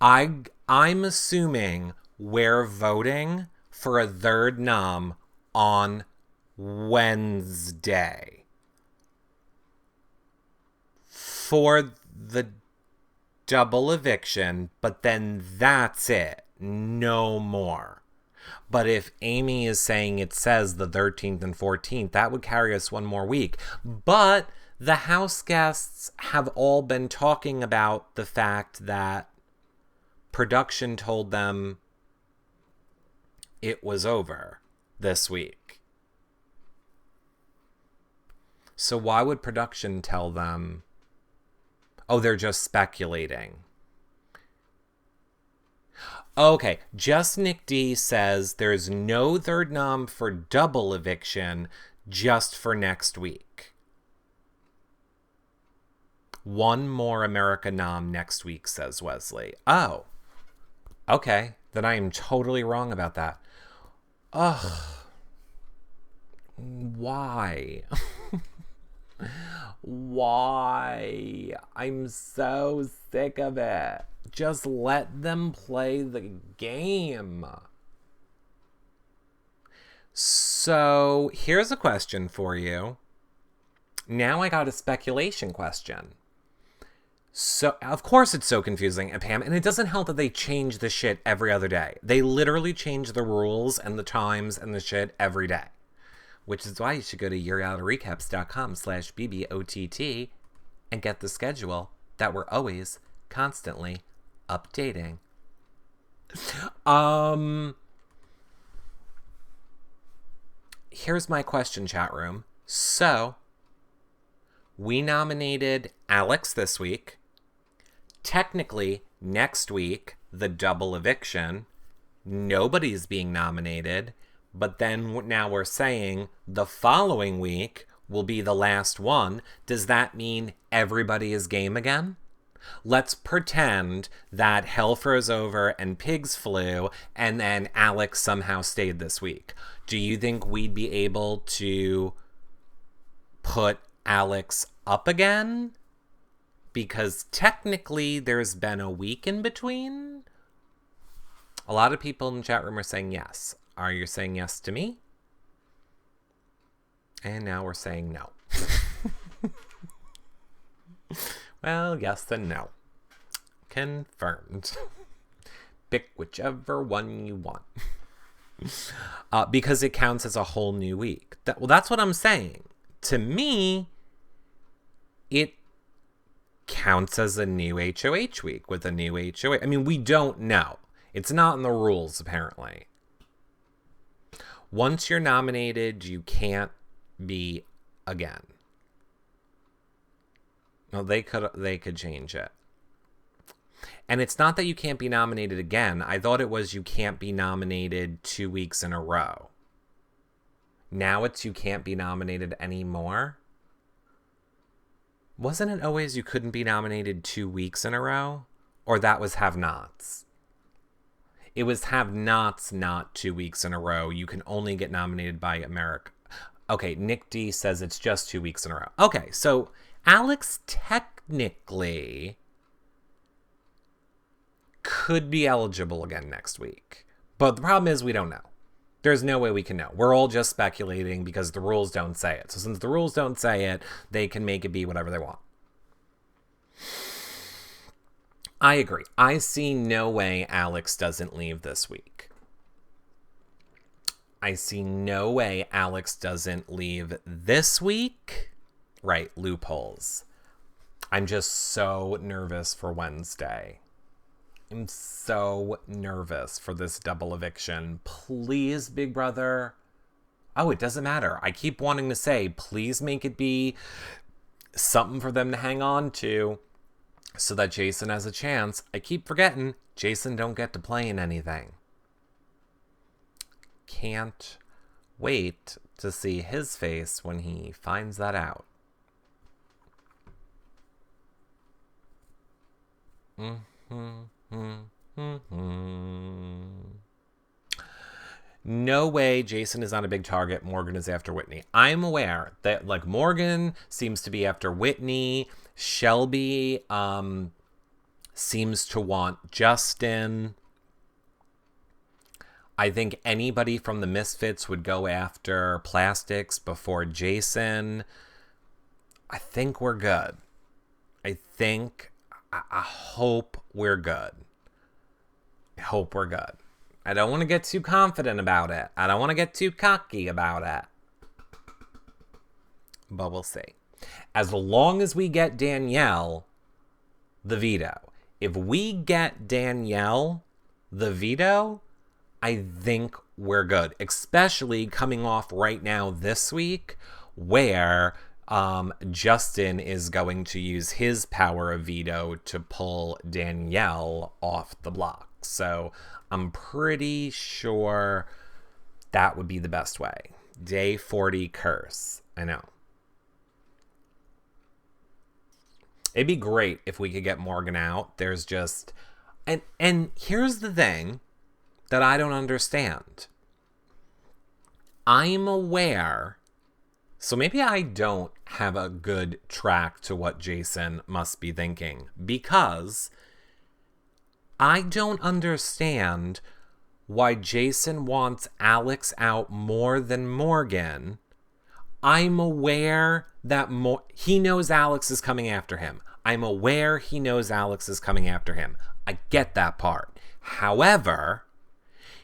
I'm assuming we're voting for a third nom on Wednesday for the double eviction, but then that's it. No more. But if Amy is saying it says the 13th and 14th, that would carry us one more week. But the house guests have all been talking about the fact that production told them it was over this week. So why would production tell them, oh, they're just speculating? Okay, Just Nick D says there's no third nom for double eviction, just for next week. One more America nom next week, says Wesley. Oh, okay, then I am totally wrong about that. Ugh. Why? Why? I'm so sick of it. Just let them play the game. So here's a question for you. Now I got a speculation question. So, of course it's so confusing, Pam, and it doesn't help that they change the shit every other day. They literally change the rules and the times and the shit every day. Which is why you should go to yourrealityrecaps.com/BBOTT and get the schedule that we're always constantly updating. Here's my question, chat room. So, we nominated Alex this week. Technically, next week, the double eviction, nobody's being nominated. But then now we're saying the following week will be the last one. Does that mean everybody is game again? Let's pretend that hell froze over and pigs flew and then Alex somehow stayed this week. Do you think we'd be able to put Alex up again? Because technically there's been a week in between. A lot of people in the chat room are saying yes. Are you saying yes to me? And now we're saying no. Well, yes and no. Confirmed. Pick whichever one you want. Because it counts as a whole new week. Well, that's what I'm saying. To me, it counts as a new HOH week with a new HOH. I mean, we don't know. It's not in the rules, apparently. Once you're nominated, you can't be again. No, they could change it. And it's not that you can't be nominated again. I thought it was you can't be nominated 2 weeks in a row. Now it's you can't be nominated anymore. Wasn't it always you couldn't be nominated 2 weeks in a row? Or that was have-nots? It was have-nots, not 2 weeks in a row. You can only get nominated by America. Okay, Nick D says it's just 2 weeks in a row. Okay, so Alex technically could be eligible again next week. But the problem is we don't know. There's no way we can know. We're all just speculating because the rules don't say it. So since the rules don't say it, they can make it be whatever they want. I agree. I see no way Alex doesn't leave this week. I see no way Alex doesn't leave this week. Right, loopholes. I'm just so nervous for Wednesday. I'm so nervous for this double eviction. Please, Big Brother. Oh, it doesn't matter. I keep wanting to say, please make it be something for them to hang on to so that Jason has a chance. I keep forgetting Jason don't get to play in anything. Can't wait to see his face when he finds that out. No way Jason is not a big target. Morgan is after Whitney. I'm aware that Morgan seems to be after Whitney. Shelby seems to want Justin. I think anybody from the Misfits would go after Plastics before Jason. I think we're good. I hope we're good. I hope we're good. I don't want to get too confident about it. I don't want to get too cocky about it. But we'll see. As long as we get Danielle the veto. If we get Danielle the veto, I think we're good. Especially coming off right now this week where Justin is going to use his power of veto to pull Danielle off the block. So I'm pretty sure that would be the best way. Day 40 curse. I know. It'd be great if we could get Morgan out. There's just... And here's the thing that I don't understand. I'm aware... So maybe I don't have a good track to what Jason must be thinking. Because I don't understand why Jason wants Alex out more than Morgan. I'm aware that he knows Alex is coming after him. I'm aware he knows Alex is coming after him. I get that part. However,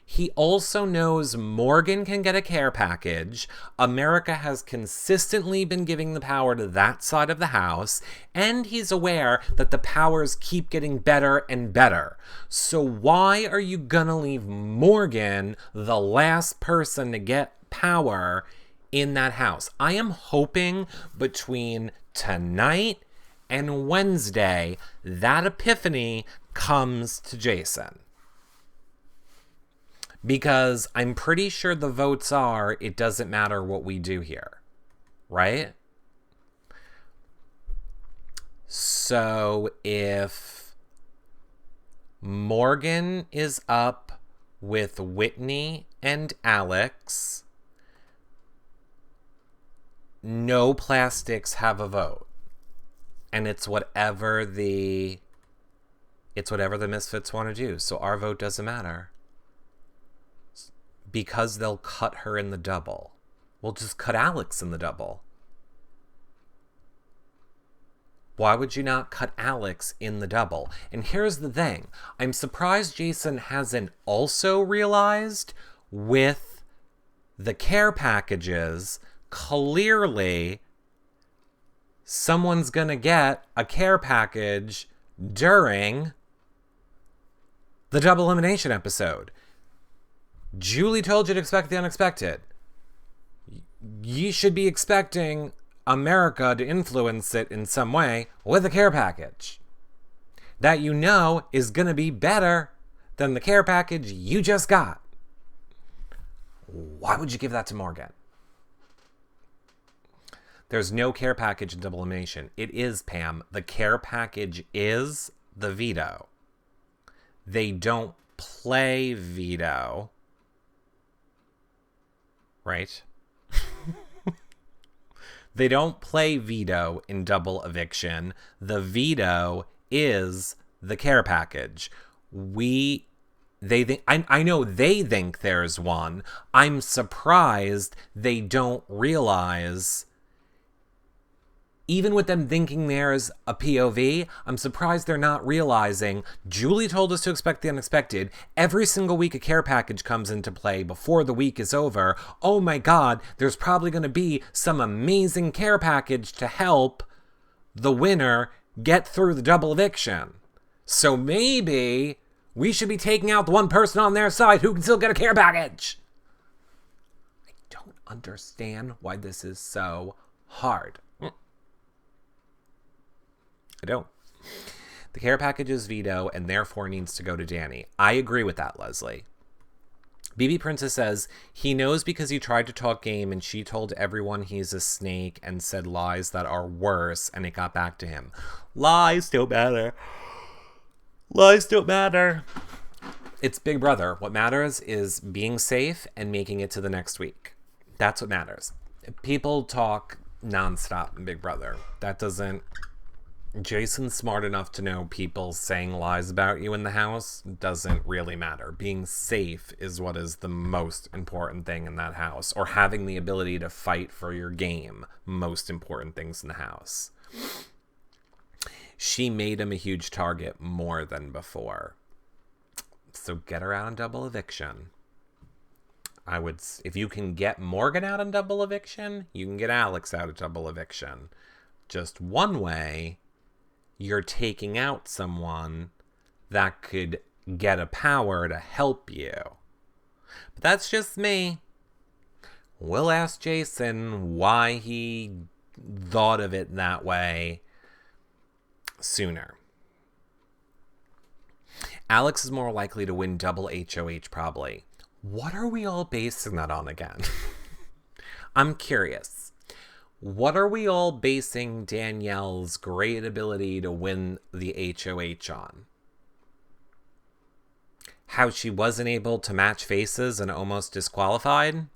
he also knows Morgan can get a care package. America has consistently been giving the power to that side of the house. And he's aware that the powers keep getting better and better. So why are you gonna leave Morgan the last person to get power in that house? I am hoping between tonight and Wednesday that epiphany comes to Jason. Because I'm pretty sure the votes are, it doesn't matter what we do here. Right? So if Morgan is up with Whitney and Alex, no Plastics have a vote. And it's whatever the Misfits want to do. So our vote doesn't matter. Because they'll cut her in the double. We'll just cut Alex in the double. Why would you not cut Alex in the double? And here's the thing. I'm surprised Jason hasn't also realized with the care packages, clearly someone's going to get a care package during the double elimination episode. Julie told you to expect the unexpected. You should be expecting America to influence it in some way with a care package that you know is going to be better than the care package you just got. Why would you give that to Morgan? There's no care package in double elimination. It is, Pam. The care package is the veto. They don't play veto. Right? They don't play veto in double eviction. The veto is the care package. I know they think there's one. I'm surprised they don't realize, even with them thinking there's a POV, I'm surprised they're not realizing Julie told us to expect the unexpected. Every single week a care package comes into play before the week is over. Oh my God, there's probably going to be some amazing care package to help the winner get through the double eviction. So maybe we should be taking out the one person on their side who can still get a care package. I don't understand why this is so hard. I don't. The care package is veto and therefore needs to go to Danny. I agree with that, Leslie. BB Princess says, he knows because he tried to talk game and she told everyone he's a snake and said lies that are worse and it got back to him. Lies don't matter. Lies don't matter. It's Big Brother. What matters is being safe and making it to the next week. That's what matters. People talk nonstop in Big Brother. That doesn't... Jason's smart enough to know people saying lies about you in the house doesn't really matter. Being safe is what is the most important thing in that house. Or having the ability to fight for your game. Most important things in the house. She made him a huge target more than before. So get her out on double eviction. If you can get Morgan out on double eviction, you can get Alex out of double eviction. Just one way, you're taking out someone that could get a power to help you. But that's just me. We'll ask Jason why he thought of it that way sooner. Alex is more likely to win double HOH probably. What are we all basing that on again? I'm curious. What are we all basing Danielle's great ability to win the HOH on? How she wasn't able to match faces and almost disqualified?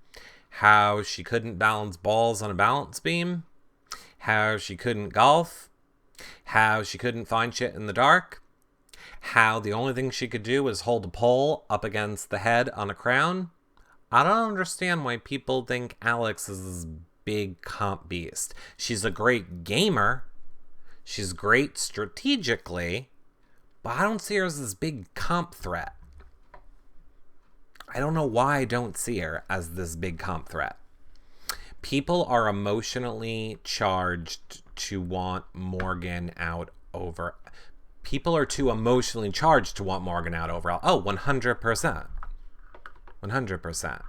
How she couldn't balance balls on a balance beam? How she couldn't golf? How she couldn't find shit in the dark? How the only thing she could do was hold a pole up against the head on a crown? I don't understand why people think Alex is this big comp beast. She's a great gamer. She's great strategically. But I don't see her as this big comp threat. I don't know why I don't see her as this big comp threat. People are emotionally charged to want Morgan out over... People are too emotionally charged to want Morgan out overall. Oh, 100%. 100%.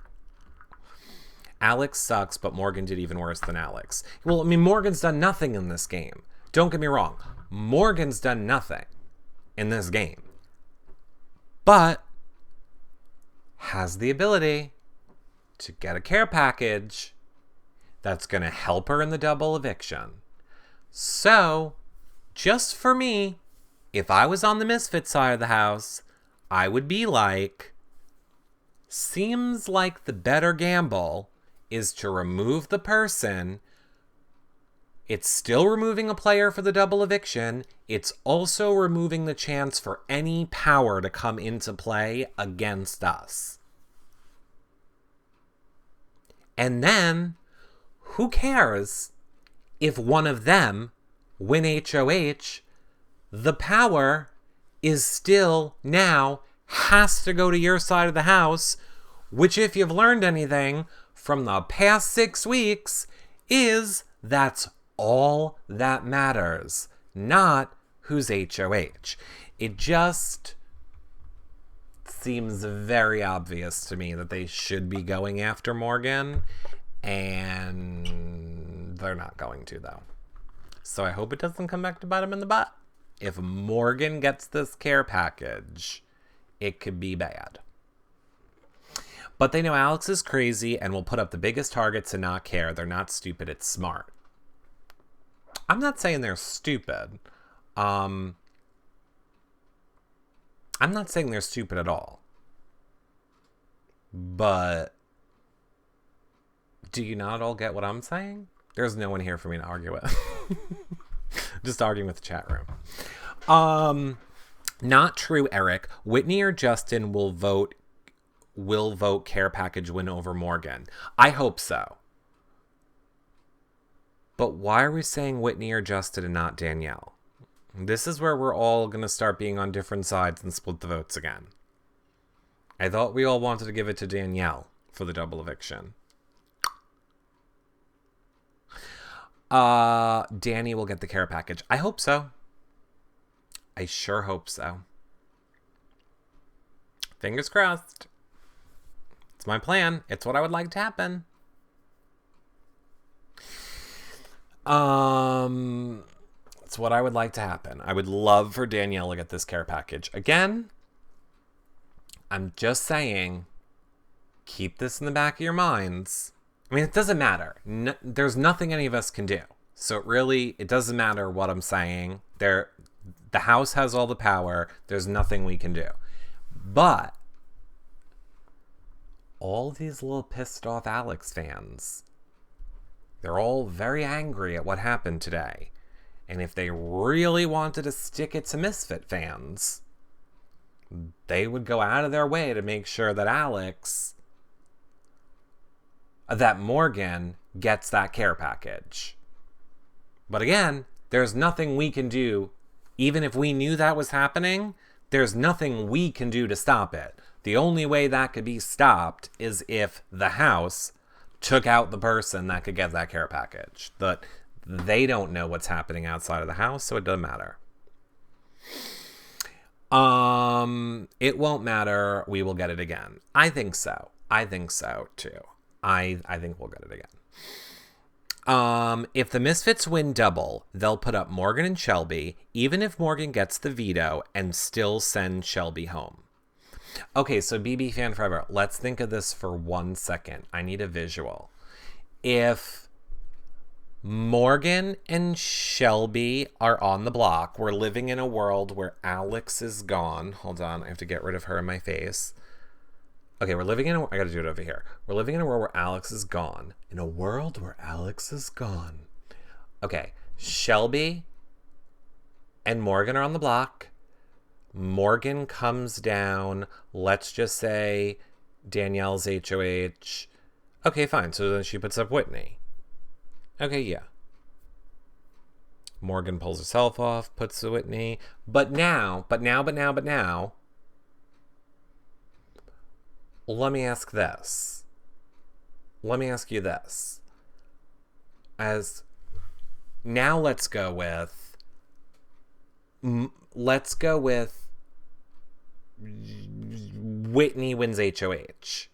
Alex sucks, but Morgan did even worse than Alex. Well, I mean, Morgan's done nothing in this game. Don't get me wrong. Morgan's done nothing in this game. But has the ability to get a care package that's going to help her in the double eviction. So, just for me, if I was on the misfit side of the house, I would be like, seems like the better gamble is to remove the person. It's still removing a player for the double eviction. It's also removing the chance for any power to come into play against us. And then, who cares if one of them win HOH? The power is still now has to go to your side of the house, Which, if you've learned anything from the past 6 weeks, is that's all that matters, not who's HOH. It just seems very obvious to me that they should be going after Morgan, and they're not going to, though. So I hope it doesn't come back to bite them in the butt. If Morgan gets this care package, it could be bad. But they know Alex is crazy and will put up the biggest targets and not care. They're not stupid, it's smart. I'm not saying they're stupid. I'm not saying they're stupid at all. But do you not all get what I'm saying? There's no one here for me to argue with. Just arguing with the chat room. Not true, Eric. Whitney or Justin will vote care package win over Morgan. I hope so. But why are we saying Whitney or Justin and not Danielle? This is where we're all going to start being on different sides and split the votes again. I thought we all wanted to give it to Danielle for the double eviction. Danny will get the care package. I hope so. I sure hope so. Fingers crossed. It's my plan. It's what I would like to happen. It's what I would like to happen. I would love for Danielle to get this care package. Again, I'm just saying, keep this in the back of your minds. I mean, it doesn't matter. There's nothing any of us can do. So it doesn't matter what I'm saying. The house has all the power. There's nothing we can do. But all these little pissed off Alex fans, they're all very angry at what happened today. And if they really wanted to stick it to Misfit fans, they would go out of their way to make sure that Morgan gets that care package. But again, there's nothing we can do. Even if we knew that was happening, there's nothing we can do to stop it. The only way that could be stopped is if the house took out the person that could get that care package. But they don't know what's happening outside of the house, so it doesn't matter. It won't matter. We will get it again. I think so. I think so too. I think we'll get it again. If the Misfits win double, they'll put up Morgan and Shelby, even if Morgan gets the veto, and still send Shelby home. Okay, so BB Fan Forever, let's think of this for 1 second. I need a visual. If Morgan and Shelby are on the block, we're living in a world where Alex is gone. Hold on, I have to get rid of her in my face. Okay, I gotta do it over here. We're living in a world where Alex is gone. In a world where Alex is gone. Okay, Shelby and Morgan are on the block. Morgan comes down. Let's just say Danielle's HOH. Okay, fine. So then she puts up Whitney. Okay, yeah. Morgan pulls herself off, puts the Whitney. But now, let me ask this. Let me ask you this. Let's go with Whitney wins HOH.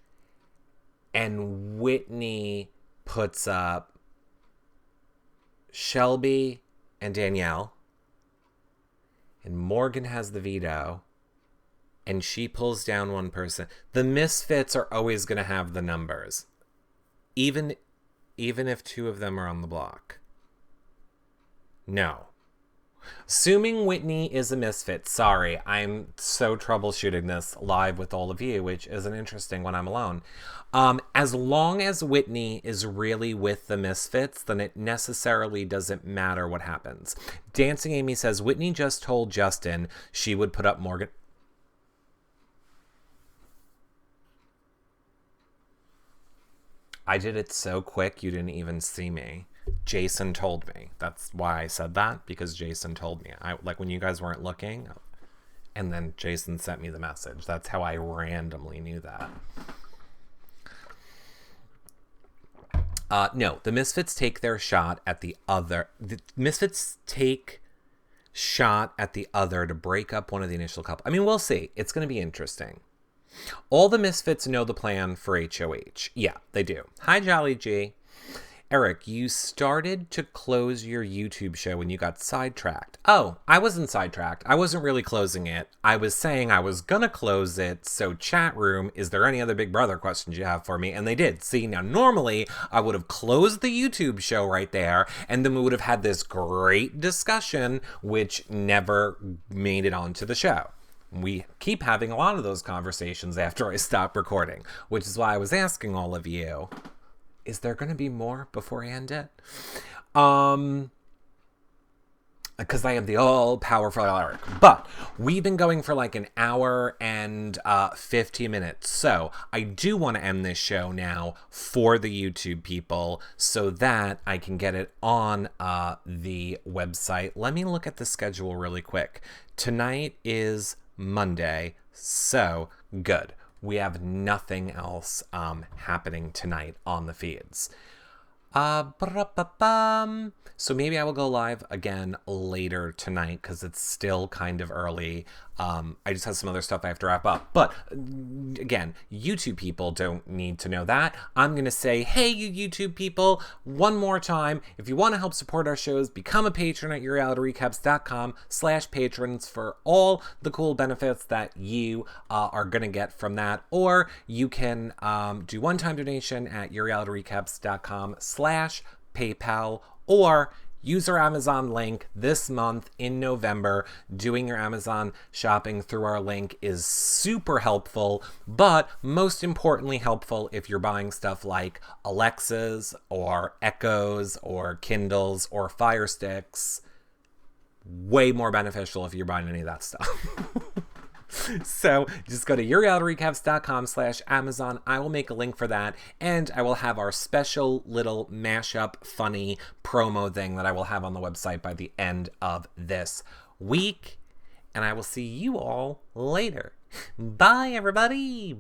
And Whitney puts up Shelby and Danielle. And Morgan has the veto. And she pulls down one person. The Misfits are always going to have the numbers. Even if 2 of them are on the block. No. Assuming Whitney is a Misfit. Sorry, I'm so troubleshooting this live with all of you, which isn't interesting when I'm alone. As long as Whitney is really with the Misfits, then it necessarily doesn't matter what happens. Dancing Amy says, Whitney just told Justin she would put up Morgan. I did it so quick you didn't even see me. Jason told me. That's why I said that, because Jason told me. Like when you guys weren't looking, and then Jason sent me the message. That's how I randomly knew that. No, the Misfits take their shot at the other. The Misfits take shot at the other to break up one of the initial couple. I mean, we'll see. It's going to be interesting. All the Misfits know the plan for HOH. Yeah, they do. Hi, Jolly G. Eric, you started to close your YouTube show when you got sidetracked. Oh, I wasn't sidetracked. I wasn't really closing it. I was saying I was gonna close it, so chat room, is there any other Big Brother questions you have for me? And they did. See, now normally I would have closed the YouTube show right there, and then we would have had this great discussion, which never made it onto the show. We keep having a lot of those conversations after I stop recording, which is why I was asking all of you, is there going to be more before I end it? Because I am the all-powerful Eric. But we've been going for like an hour and 50 minutes. So I do want to end this show now for the YouTube people so that I can get it on the website. Let me look at the schedule really quick. Tonight is Monday, so good. We have nothing else happening tonight on the feeds. So maybe I will go live again later tonight because it's still kind of early. I just have some other stuff I have to wrap up. But again, YouTube people don't need to know that. I'm going to say, hey, you YouTube people, one more time. If you want to help support our shows, become a patron at yourrealityrecaps.com/patrons for all the cool benefits that you are going to get from that. Or you can do one-time donation at yourrealityrecaps.com/PayPal, or use our Amazon link this month in November. Doing your Amazon shopping through our link is super helpful, but most importantly helpful if you're buying stuff like Alexas or Echoes or Kindles or Fire Sticks. Way more beneficial if you're buying any of that stuff. So just go to yourrealityrecaps.com/Amazon. I will make a link for that, and I will have our special little mashup funny promo thing that I will have on the website by the end of this week. And I will see you all later. Bye, everybody.